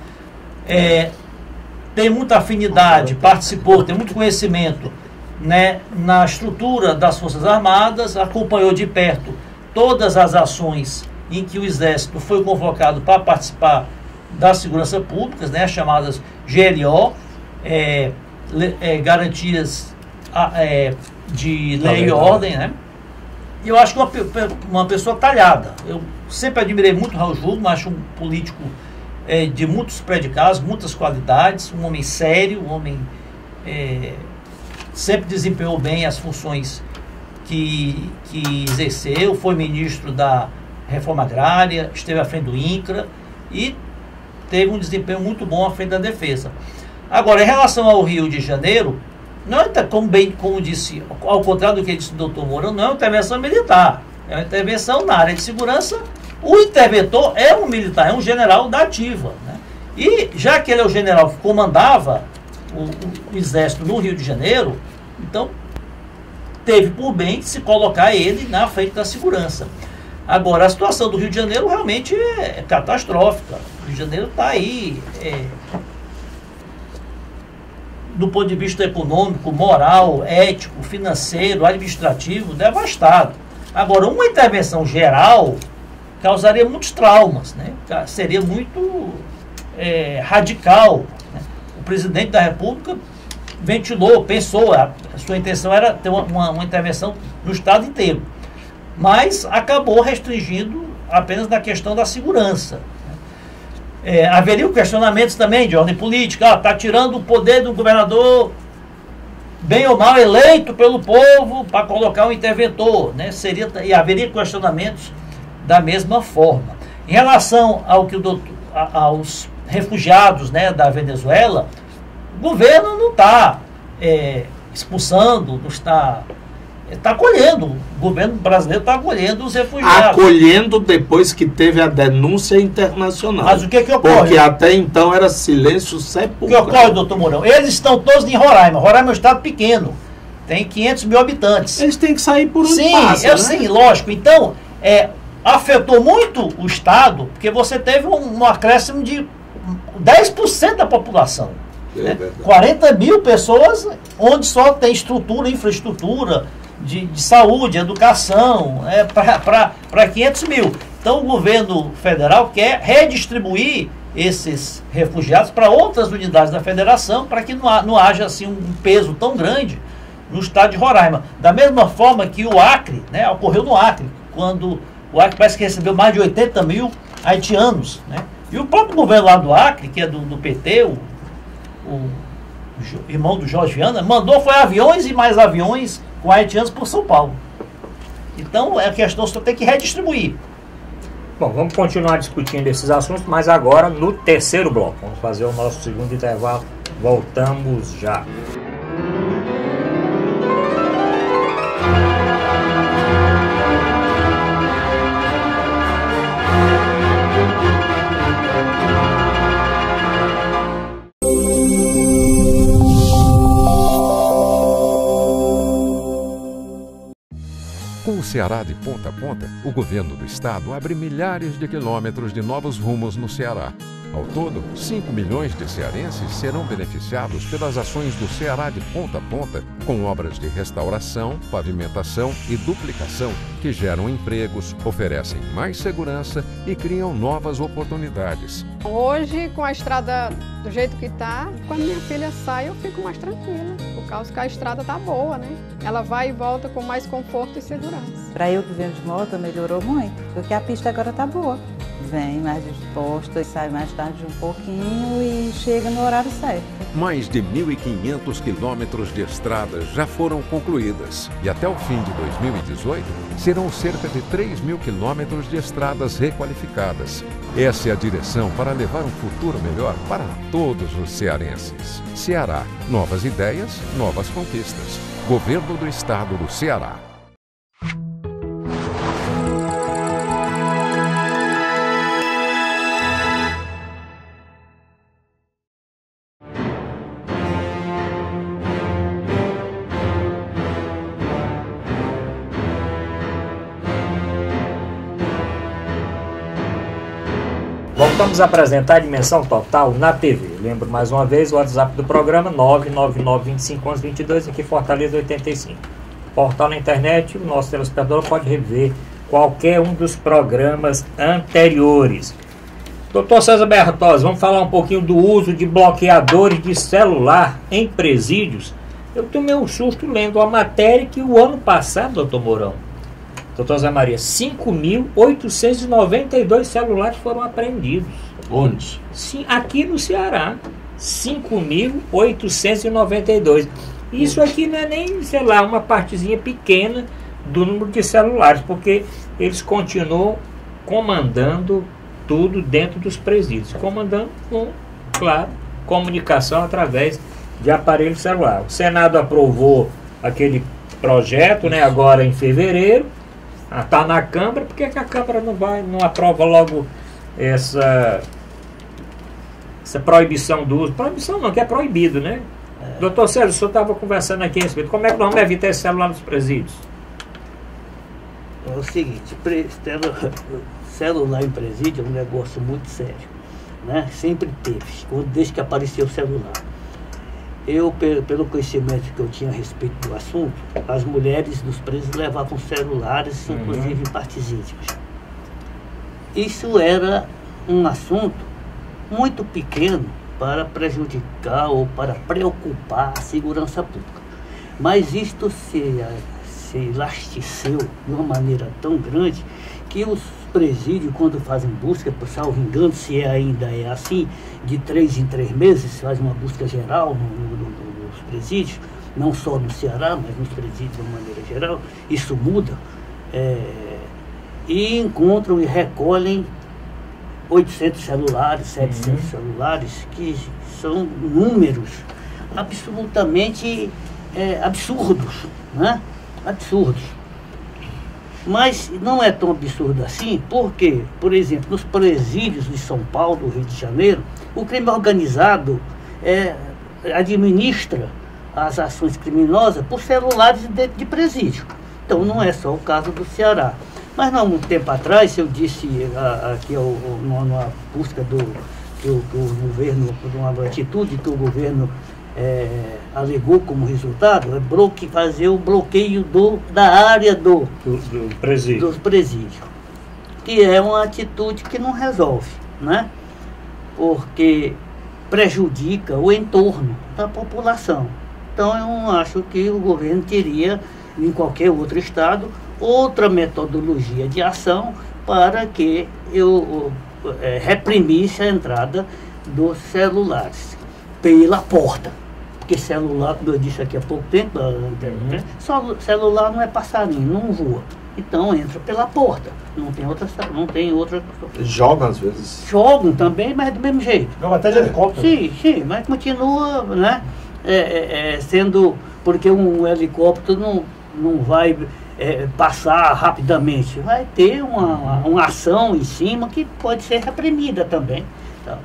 tem muita afinidade, participou, tem muito conhecimento, né, na estrutura das Forças Armadas, acompanhou de perto todas as ações em que o Exército foi convocado para participar das segurança públicas, né, as chamadas GLO, garantias de lei e ordem, né? E eu acho que uma pessoa talhada. Eu sempre admirei muito o Raul Jungmann, acho um político de muitos predicados, muitas qualidades, um homem sério, um homem sempre desempenhou bem as funções que exerceu, foi ministro da Reforma Agrária, esteve à frente do INCRA e teve um desempenho muito bom à frente da defesa. Agora, em relação ao Rio de Janeiro, não é, como disse, ao contrário do que disse o doutor Mourão, não é uma intervenção militar, é uma intervenção na área de segurança. O interventor é um militar, é um general da ativa, né? E já que ele é o general que comandava o Exército no Rio de Janeiro, então teve por bem se colocar ele na frente da segurança. Agora, a situação do Rio de Janeiro realmente é catastrófica. O Rio de Janeiro está aí, do ponto de vista econômico, moral, ético, financeiro, administrativo, devastado. Agora, uma intervenção geral causaria muitos traumas, né? Seria muito radical, né? O presidente da República ventilou, pensou, a sua intenção era ter uma intervenção no Estado inteiro, mas acabou restringindo apenas na questão da segurança. Haveriam questionamentos também de ordem política, está tirando o poder do governador, bem ou mal eleito pelo povo, para colocar um interventor, né? E haveria questionamentos da mesma forma. Em relação aos refugiados, né, da Venezuela, o governo não está expulsando, não está acolhendo. O governo brasileiro está acolhendo os refugiados. Acolhendo depois que teve a denúncia internacional. Mas o que ocorre? Porque até então era silêncio sepulcral. O que ocorre, doutor Mourão? Eles estão todos em Roraima. Roraima é um estado pequeno. Tem 500 mil habitantes. Eles têm que sair por onde sim, passa, né? Sim, lógico. Então, afetou muito o estado, porque você teve um acréscimo de 10% da população. Né? 40 mil pessoas onde só tem infraestrutura de saúde, educação, para 500 mil. Então o governo federal quer redistribuir esses refugiados para outras unidades da federação, para que não haja assim um peso tão grande no estado de Roraima. Da mesma forma que o Acre, né, ocorreu no Acre, quando o Acre parece que recebeu mais de 80 mil haitianos, né? E o próprio governo lá do Acre, que é do PT, o irmão do Jorge Viana, mandou foi aviões e mais aviões com haitianos por São Paulo. Então é a questão, só tem que redistribuir. Bom, vamos continuar discutindo esses assuntos, mas agora no terceiro bloco. Vamos fazer o nosso segundo intervalo. Voltamos já. Com o Ceará de ponta a ponta, o governo do estado abre milhares de quilômetros de novos rumos no Ceará. Ao todo, 5 milhões de cearenses serão beneficiados pelas ações do Ceará de ponta a ponta, com obras de restauração, pavimentação e duplicação que geram empregos, oferecem mais segurança e criam novas oportunidades. Hoje, com a estrada do jeito que está, quando minha filha sai, eu fico mais tranquila, por causa que a estrada está boa, né? Ela vai e volta com mais conforto e segurança. Para eu que venho de moto, melhorou muito, porque a pista agora está boa. Vem mais disposta, sai mais tarde um pouquinho e chega no horário certo. Mais de 1.500 quilômetros de estradas já foram concluídas e até o fim de 2018 serão cerca de 3.000 quilômetros de estradas requalificadas. Essa é a direção para levar um futuro melhor para todos os cearenses. Ceará, novas ideias, novas conquistas. Governo do Estado do Ceará. Voltamos a apresentar a Dimensão Total na TV. Lembro mais uma vez o WhatsApp do programa 999251122, aqui em Fortaleza 85. Portal na internet, o nosso telespectador pode rever qualquer um dos programas anteriores. Dr. César Bertozzi, vamos falar um pouquinho do uso de bloqueadores de celular em presídios. Eu tomei um susto lendo a matéria que o ano passado, doutor Mourão, doutor Zé Maria, 5.892 celulares foram apreendidos. Onde? Sim, aqui no Ceará. 5.892. Isso aqui não é nem, sei lá, uma partezinha pequena do número de celulares, porque eles continuam comandando tudo dentro dos presídios. Comandando com, claro, comunicação através de aparelho celular. O Senado aprovou aquele projeto, né, agora em fevereiro. Está na Câmara, por que a Câmara não aprova logo essa proibição do uso? Proibição não, que é proibido, né? Doutor César, o senhor estava conversando aqui a respeito. Como é que nós vamos evitar esse celular nos presídios? É o seguinte, celular em presídio é um negócio muito sério, né? Sempre teve, desde que apareceu o celular. Eu, pelo conhecimento que eu tinha a respeito do assunto, as mulheres dos presos levavam celulares, inclusive em partes íntimas. Isso era um assunto muito pequeno para prejudicar ou para preocupar a segurança pública. Mas isto se elasticeu de uma maneira tão grande que os presídios, quando fazem busca, por salvo engano, se ainda é assim, de 3 em 3 meses, faz uma busca geral nos presídios, não só no Ceará, mas nos presídios de uma maneira geral, isso muda, e encontram e recolhem 800 celulares, 700 celulares, que são números absolutamente absurdos, né? Absurdos. Mas não é tão absurdo assim, porque, por exemplo, nos presídios de São Paulo, Rio de Janeiro, o crime organizado administra as ações criminosas por celulares dentro de presídio. Então não é só o caso do Ceará. Mas não, um tempo atrás, eu disse aqui numa busca do governo, uma atitude que o governo alegou como resultado, fazer o bloqueio da área do presídio, que é uma atitude que não resolve, né? Porque prejudica o entorno da população. Então eu acho que o governo teria, em qualquer outro estado, outra metodologia de ação para que eu reprimisse a entrada dos celulares pela porta. Porque celular, como eu disse aqui há pouco tempo, celular não é passarinho, não voa. Então entra pela porta. Não tem outra. Jogam às vezes. Jogam também, mas do mesmo jeito. Jogam até de helicóptero. Sim, mas continua, né? Sendo. Porque um helicóptero não vai passar rapidamente. Vai ter uma ação em cima que pode ser reprimida também. Tá?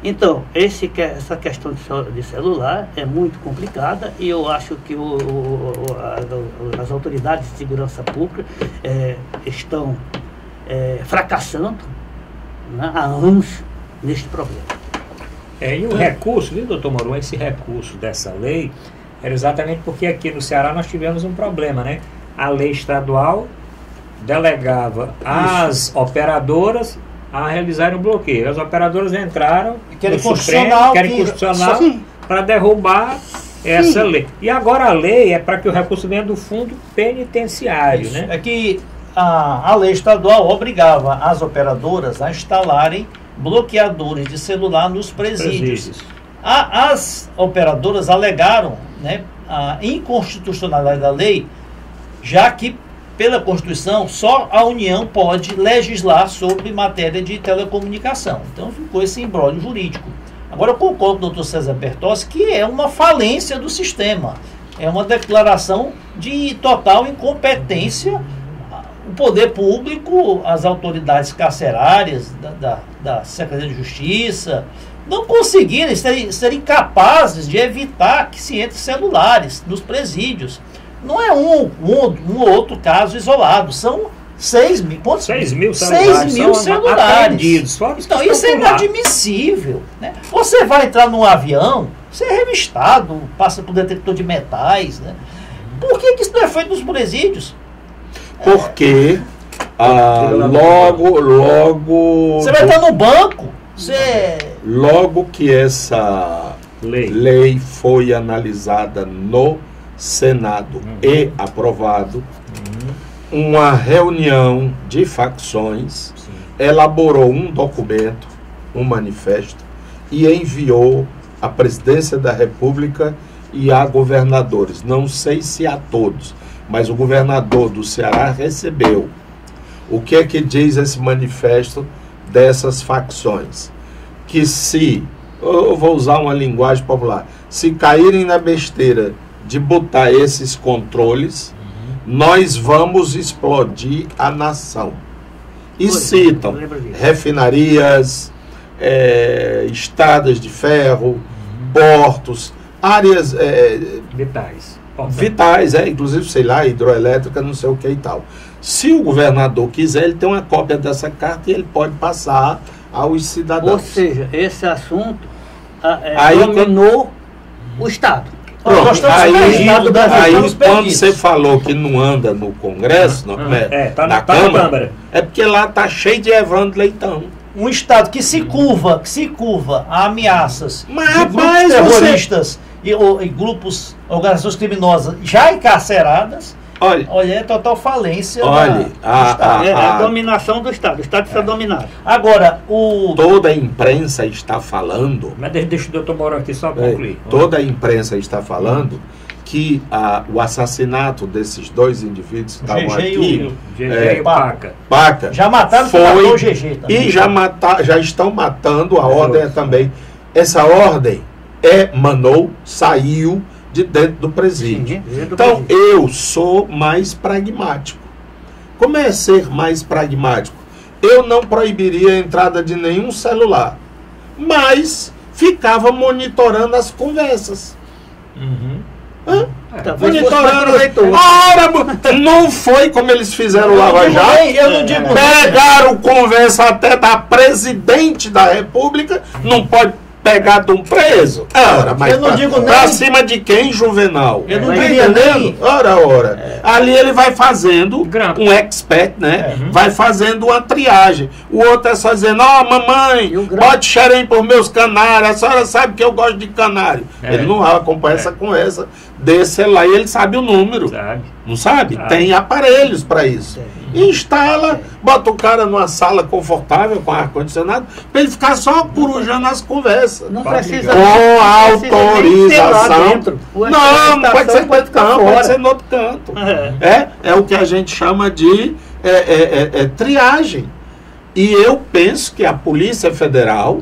Então, essa questão de celular é muito complicada e eu acho que as autoridades de segurança pública estão fracassando, né, há anos neste problema. E o recurso, viu, doutor Moron, esse recurso dessa lei era exatamente porque aqui no Ceará nós tivemos um problema, né? A lei estadual delegava às operadoras a realizarem um bloqueio. As operadoras entraram querem constitucional para derrubar essa lei. E agora a lei é para que o recurso venha do fundo penitenciário, né? É que a lei estadual obrigava as operadoras a instalarem bloqueadores de celular nos presídios. As operadoras alegaram, né, a inconstitucionalidade da lei, já que pela Constituição, só a União pode legislar sobre matéria de telecomunicação. Então ficou esse imbróglio jurídico. Agora eu concordo com o doutor César Bertossi que é uma falência do sistema. É uma declaração de total incompetência. O poder público, as autoridades carcerárias da Secretaria de Justiça, não conseguirem, serem capazes de evitar que se entre celulares nos presídios. Não é um ou outro caso isolado, são 6 mil celulares. 6 mil celulares. Então isso é inadmissível, né? Você vai entrar num avião, você é revistado, passa por detector de metais, né? Por que isso não é feito nos presídios? Porque logo... Você vai estar no banco, logo que essa lei foi analisada no Senado e aprovado, uma reunião de facções elaborou um documento, um manifesto, e enviou à Presidência da República e a governadores. Não sei se a todos, mas o governador do Ceará recebeu. O que é que diz esse manifesto dessas facções? Que se, eu vou usar uma linguagem popular, se caírem na besteira de botar esses controles, nós vamos explodir a nação. E citam refinarias, estradas de ferro, portos, áreas vitais, inclusive, sei lá, hidroelétrica, não sei o que e tal. Se o governador quiser, ele tem uma cópia dessa carta e ele pode passar aos cidadãos. Ou seja, esse assunto dominou o Estado. Pronto, aí quando você falou que não anda no Congresso, na Câmara, é porque lá tá cheio de Evandro Leitão. Um Estado que se curva a ameaças de grupos terroristas e grupos, organizações criminosas já encarceradas. Olha, é total falência do Estado. É a dominação do Estado. O Estado está dominado. Agora, toda a imprensa está falando... Mas deixa o doutor Moron aqui só concluir. Toda a imprensa está falando que o assassinato desses dois indivíduos que estavam aqui... GG e Paca. Já mataram o GG também. E já estão matando a ordem também. Essa ordem saiu de dentro do presídio. Então, eu sou mais pragmático. Como é ser mais pragmático? Eu não proibiria a entrada de nenhum celular, mas ficava monitorando as conversas. Monitorando. Não foi como eles fizeram o Lava Jato. Pegaram conversa até da presidente da República. Não pode pegar de um preso. Ora, mas Eu não digo pra nem- cima de quem, Juvenal? Eu não Tá diria entendendo? nem- Ora. Ali ele vai fazendo Grampo. um expert, né? Vai fazendo uma triagem. O outro é só dizendo, mamãe, E o grampo? bote xerém por meus canários, a senhora sabe que eu gosto de canário. É. Ele não acompanha essa conversa desse lá e ele sabe o número. Sabe? Não sabe? Sabe. Tem aparelhos para isso. Instala, bota o cara numa sala confortável com ar-condicionado, para ele ficar só corujando as conversas. Não Pode precisa Com não precisa nem ter lá autorização. dentro. Não pode ser pode ficar não, fora. pode ser no outro canto. É o que a gente chama de triagem. E eu penso que a Polícia Federal,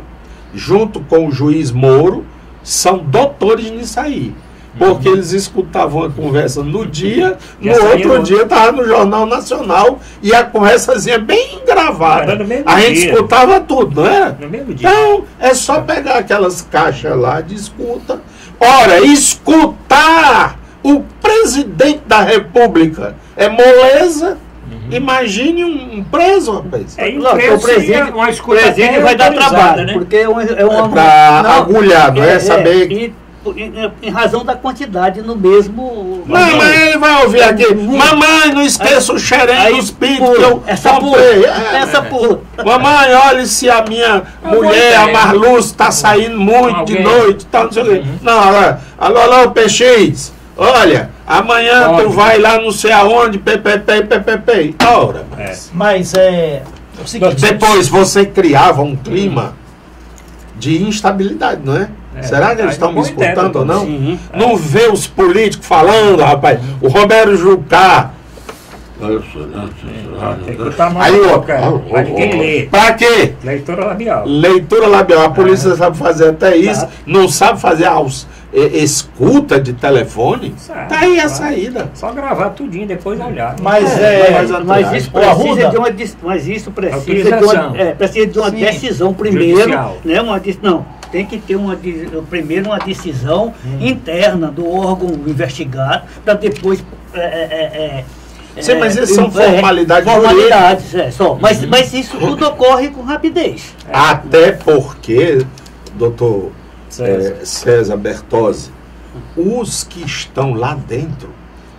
junto com o juiz Moro, são doutores nisso aí. Porque eles escutavam a conversa no dia, no Já saiu outro outro. dia estava no Jornal Nacional e a conversazinha bem gravada. Era no mesmo A gente dia. escutava tudo, não era? No mesmo dia. Então, é só pegar aquelas caixas lá de escuta. Ora, escutar o presidente da República é moleza. Imagine um preso, rapaz. É, e Lógico, preso o presídio, seria uma escuta presídio até vai dar autorizada, trabalho, né? porque é uma Pra agulhar, não é? Saber- E, em razão da quantidade no mesmo. Mamãe, ele vai ouvir aqui. Mamãe, não esqueça o xerém dos pintos que eu essa comprei. pula, essa pula. Mamãe, olha se a minha mulher, a Marluz, está saindo muito de Alguém. noite, tal, não sei o quê. Não, alô, PX, olha, amanhã tu Pode. vai lá não sei aonde, PPP. Ora, Mas é o seguinte, depois você criava um clima de instabilidade, não é? Será que eles aí estão me não põe escutando teto, ou não? sim. Não vê os políticos falando, rapaz. O Roberto Jucá. Tem que botar a mão Aí, na ó, boca, pra ninguém ler. pra quê? Leitura labial. Leitura labial. A polícia sabe fazer até isso. Não sabe fazer escuta de telefone. Sabe, Tá aí a sabe. saída. Só gravar tudinho, depois olhar. mas Mas isso Ô, Arruda, precisa de uma mas isso precisa autorização. precisa de uma Sim. decisão primeiro, Judicial. né? Não, tem que ter primeiro uma decisão interna do órgão investigado para depois Sim, mas isso são formalidades formalidades, só. Mas isso tudo ocorre com rapidez. Até porque, doutor César. César Bertozzi, os que estão lá dentro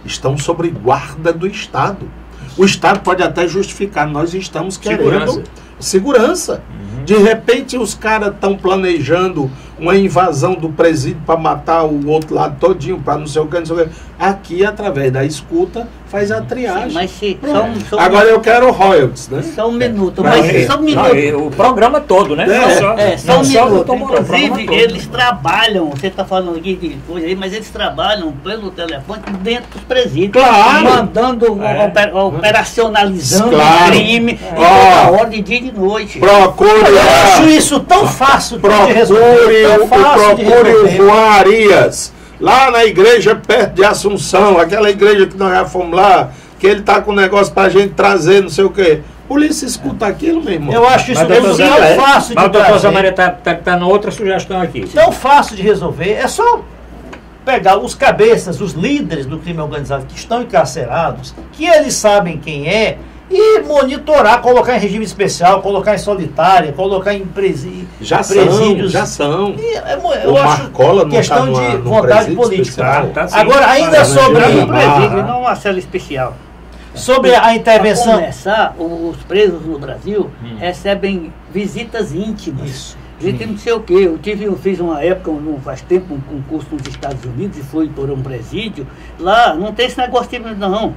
estão sob guarda do Estado. O Estado pode até justificar, nós estamos querendo segurança. De repente os caras estão planejando uma invasão do presídio para matar o outro lado todinho, para não sei o que, não sei o que. Aqui, através da escuta, faz a triagem. Mas se, Agora eu quero royalties, né? só um minuto, Não, mas só um minuto. o programa todo, né? Só um só minuto. o programa Inclusive, todo. eles trabalham, você está falando aqui de coisa aí, mas eles trabalham pelo telefone dentro dos presídios. Claro. Mandando, operacionalizando Claro. o crime, Ó. toda hora, de dia e de noite. Procure eu lá. acho isso tão fácil de resolver, Procure, tão fácil de procure o resolver. João Arias, lá na igreja perto de Assunção, aquela igreja que nós já fomos lá, que ele tá com um negócio pra gente trazer, não sei o quê. Polícia escuta aquilo, meu irmão. Eu acho isso Mas, doutor tão Zé, fácil Mas de o doutor trazer. Zamaria tá na outra sugestão aqui. Tão fácil de resolver, é só pegar os cabeças, os líderes do crime organizado que estão encarcerados, que eles sabem quem é, e monitorar, colocar em regime especial, colocar em solitária, colocar em presídios. Já são. Eu O acho Marcola não questão tá de num vontade presídio política. especial. Tá sim. Agora, ainda Tá, sobre, né? Um presídio, não uma cela especial. sobre a Para intervenção. começar, os presos no Brasil recebem visitas íntimas. Isso. Gente, não sei o quê. Eu fiz uma época, não faz tempo, um concurso nos Estados Unidos e fui por um presídio. Lá não tem esse negócio de não.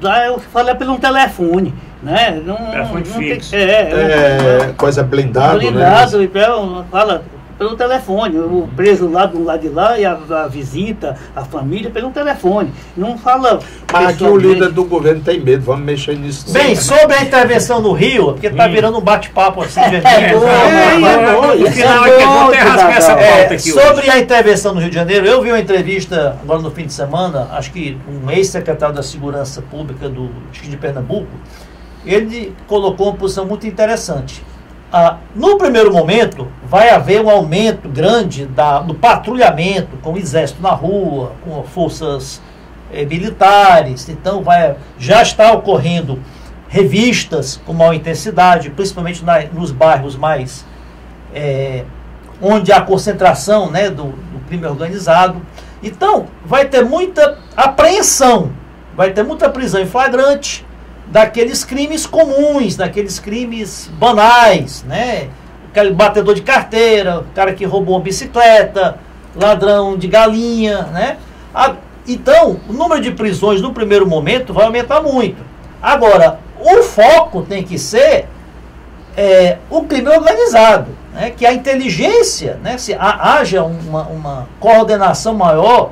Lá eu falei pelo telefone, né? Telefone não fixo. É coisa blindado, blindado, né? então fala pelo telefone. O preso lá do lado de lá e a visita, a família, pelo telefone. Não fala. Mas aqui o pessoalmente. líder do governo tem medo, vamos mexer nisso. Bem, sobre a intervenção no Rio, porque tá virando um bate-papo assim, No final é bom ter rasgar essa pauta aqui hoje. sobre a intervenção no Rio de Janeiro, eu vi uma entrevista agora no fim de semana, acho que um ex-secretário da Segurança Pública de Pernambuco, ele colocou uma posição muito interessante. No primeiro momento, vai haver um aumento grande do patrulhamento com o exército na rua, com forças militares, então já está ocorrendo revistas com maior intensidade, principalmente nos bairros mais onde há concentração, né, do crime organizado. Então, vai ter muita apreensão, vai ter muita prisão em flagrante daqueles crimes comuns, daqueles crimes banais, né? Aquele batedor de carteira, o cara que roubou uma bicicleta, ladrão de galinha, né? Então, o número de prisões no primeiro momento vai aumentar muito. Agora, o foco tem que ser o crime organizado, né? Que a inteligência, né? Se haja uma coordenação maior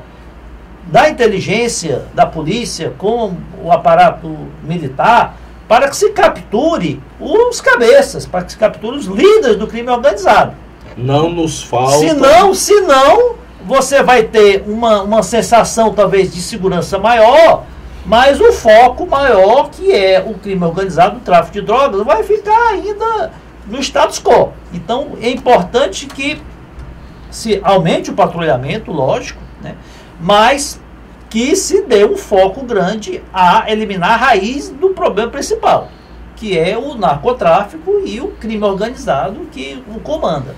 da inteligência da polícia com o aparato militar, para que se capture os cabeças, para que se capture os líderes do crime organizado. Não nos falta... Senão você vai ter uma sensação talvez de segurança maior, mas o foco maior, que é o crime organizado, o tráfico de drogas, vai ficar ainda no status quo. Então é importante que se aumente o patrulhamento, lógico, né? Mas que se dê um foco grande a eliminar a raiz do problema principal, que é o narcotráfico e o crime organizado que o comanda.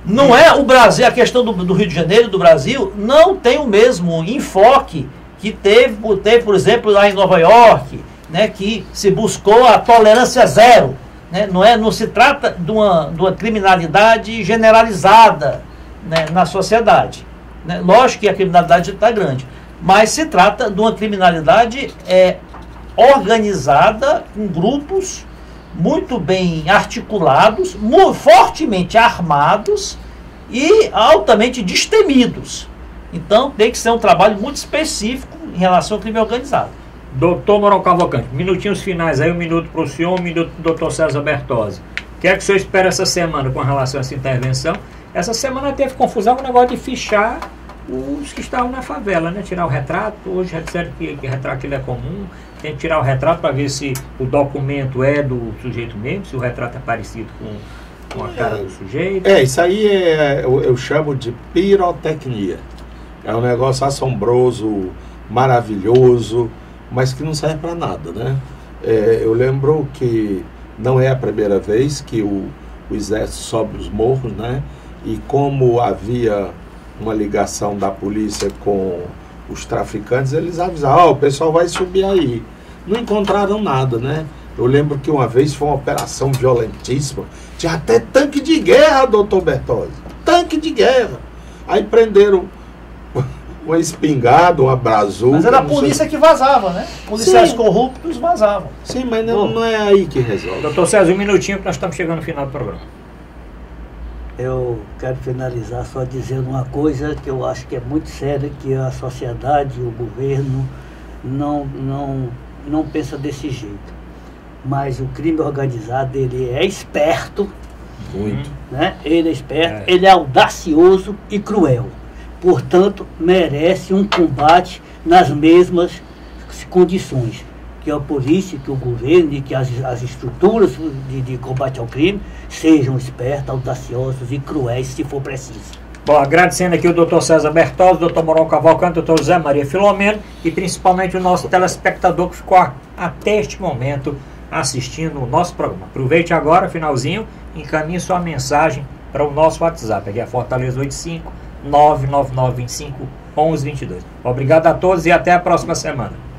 Não é o Brasil, a questão do Rio de Janeiro, do Brasil, não tem o mesmo enfoque que teve, por exemplo, lá em Nova York, né, que se buscou a tolerância zero, né, não se trata de uma criminalidade generalizada, né, na sociedade, né. Lógico que a criminalidade está grande, mas se trata de uma criminalidade organizada, com grupos muito bem articulados, fortemente armados e altamente destemidos. Então tem que ser um trabalho muito específico em relação ao crime organizado. Doutor Mourão Cavalcante, minutinhos finais aí, 1 minuto para o senhor, 1 minuto para o doutor César Bertozzi. O que é que o senhor espera essa semana com relação a essa intervenção? Essa semana teve confusão com o negócio de fichar os que estavam na favela, né? Tirar o retrato. Hoje já disseram que retrato ele é comum. Tem que tirar o retrato para ver se o documento é do sujeito mesmo, se o retrato é parecido com a cara do sujeito. Isso aí eu chamo de pirotecnia. É um negócio assombroso, maravilhoso, mas que não serve para nada, né? Eu lembro que não é a primeira vez que o exército sobe os morros, né? E como havia uma ligação da polícia com os traficantes, eles avisaram, o pessoal vai subir aí. Não encontraram nada, né? Eu lembro que uma vez foi uma operação violentíssima, tinha até tanque de guerra, doutor Bertozzi, tanque de guerra. Aí prenderam uma espingarda, uma brazuca. Mas era a polícia que vazava, né? Policiais corruptos vazavam. Sim, mas não é aí que resolve. Doutor César, 1 minutinho que nós estamos chegando no final do programa. Eu quero finalizar só dizendo uma coisa que eu acho que é muito séria, que a sociedade, o governo não pensa desse jeito. Mas o crime organizado, ele é esperto. Muito. Né? Ele é esperto, ele é audacioso e cruel. Portanto, merece um combate nas mesmas condições. Que a polícia, que o governo e que as estruturas de combate ao crime sejam espertas, audaciosas e cruéis, se for preciso. Bom, agradecendo aqui o doutor César Bertozzi, o doutor Mourão Cavalcante, o doutor José Maria Filomeno e principalmente o nosso telespectador que ficou até este momento assistindo o nosso programa. Aproveite agora, finalzinho, encaminhe sua mensagem para o nosso WhatsApp, aqui é Fortaleza 85 99925 1122. Obrigado a todos e até a próxima semana.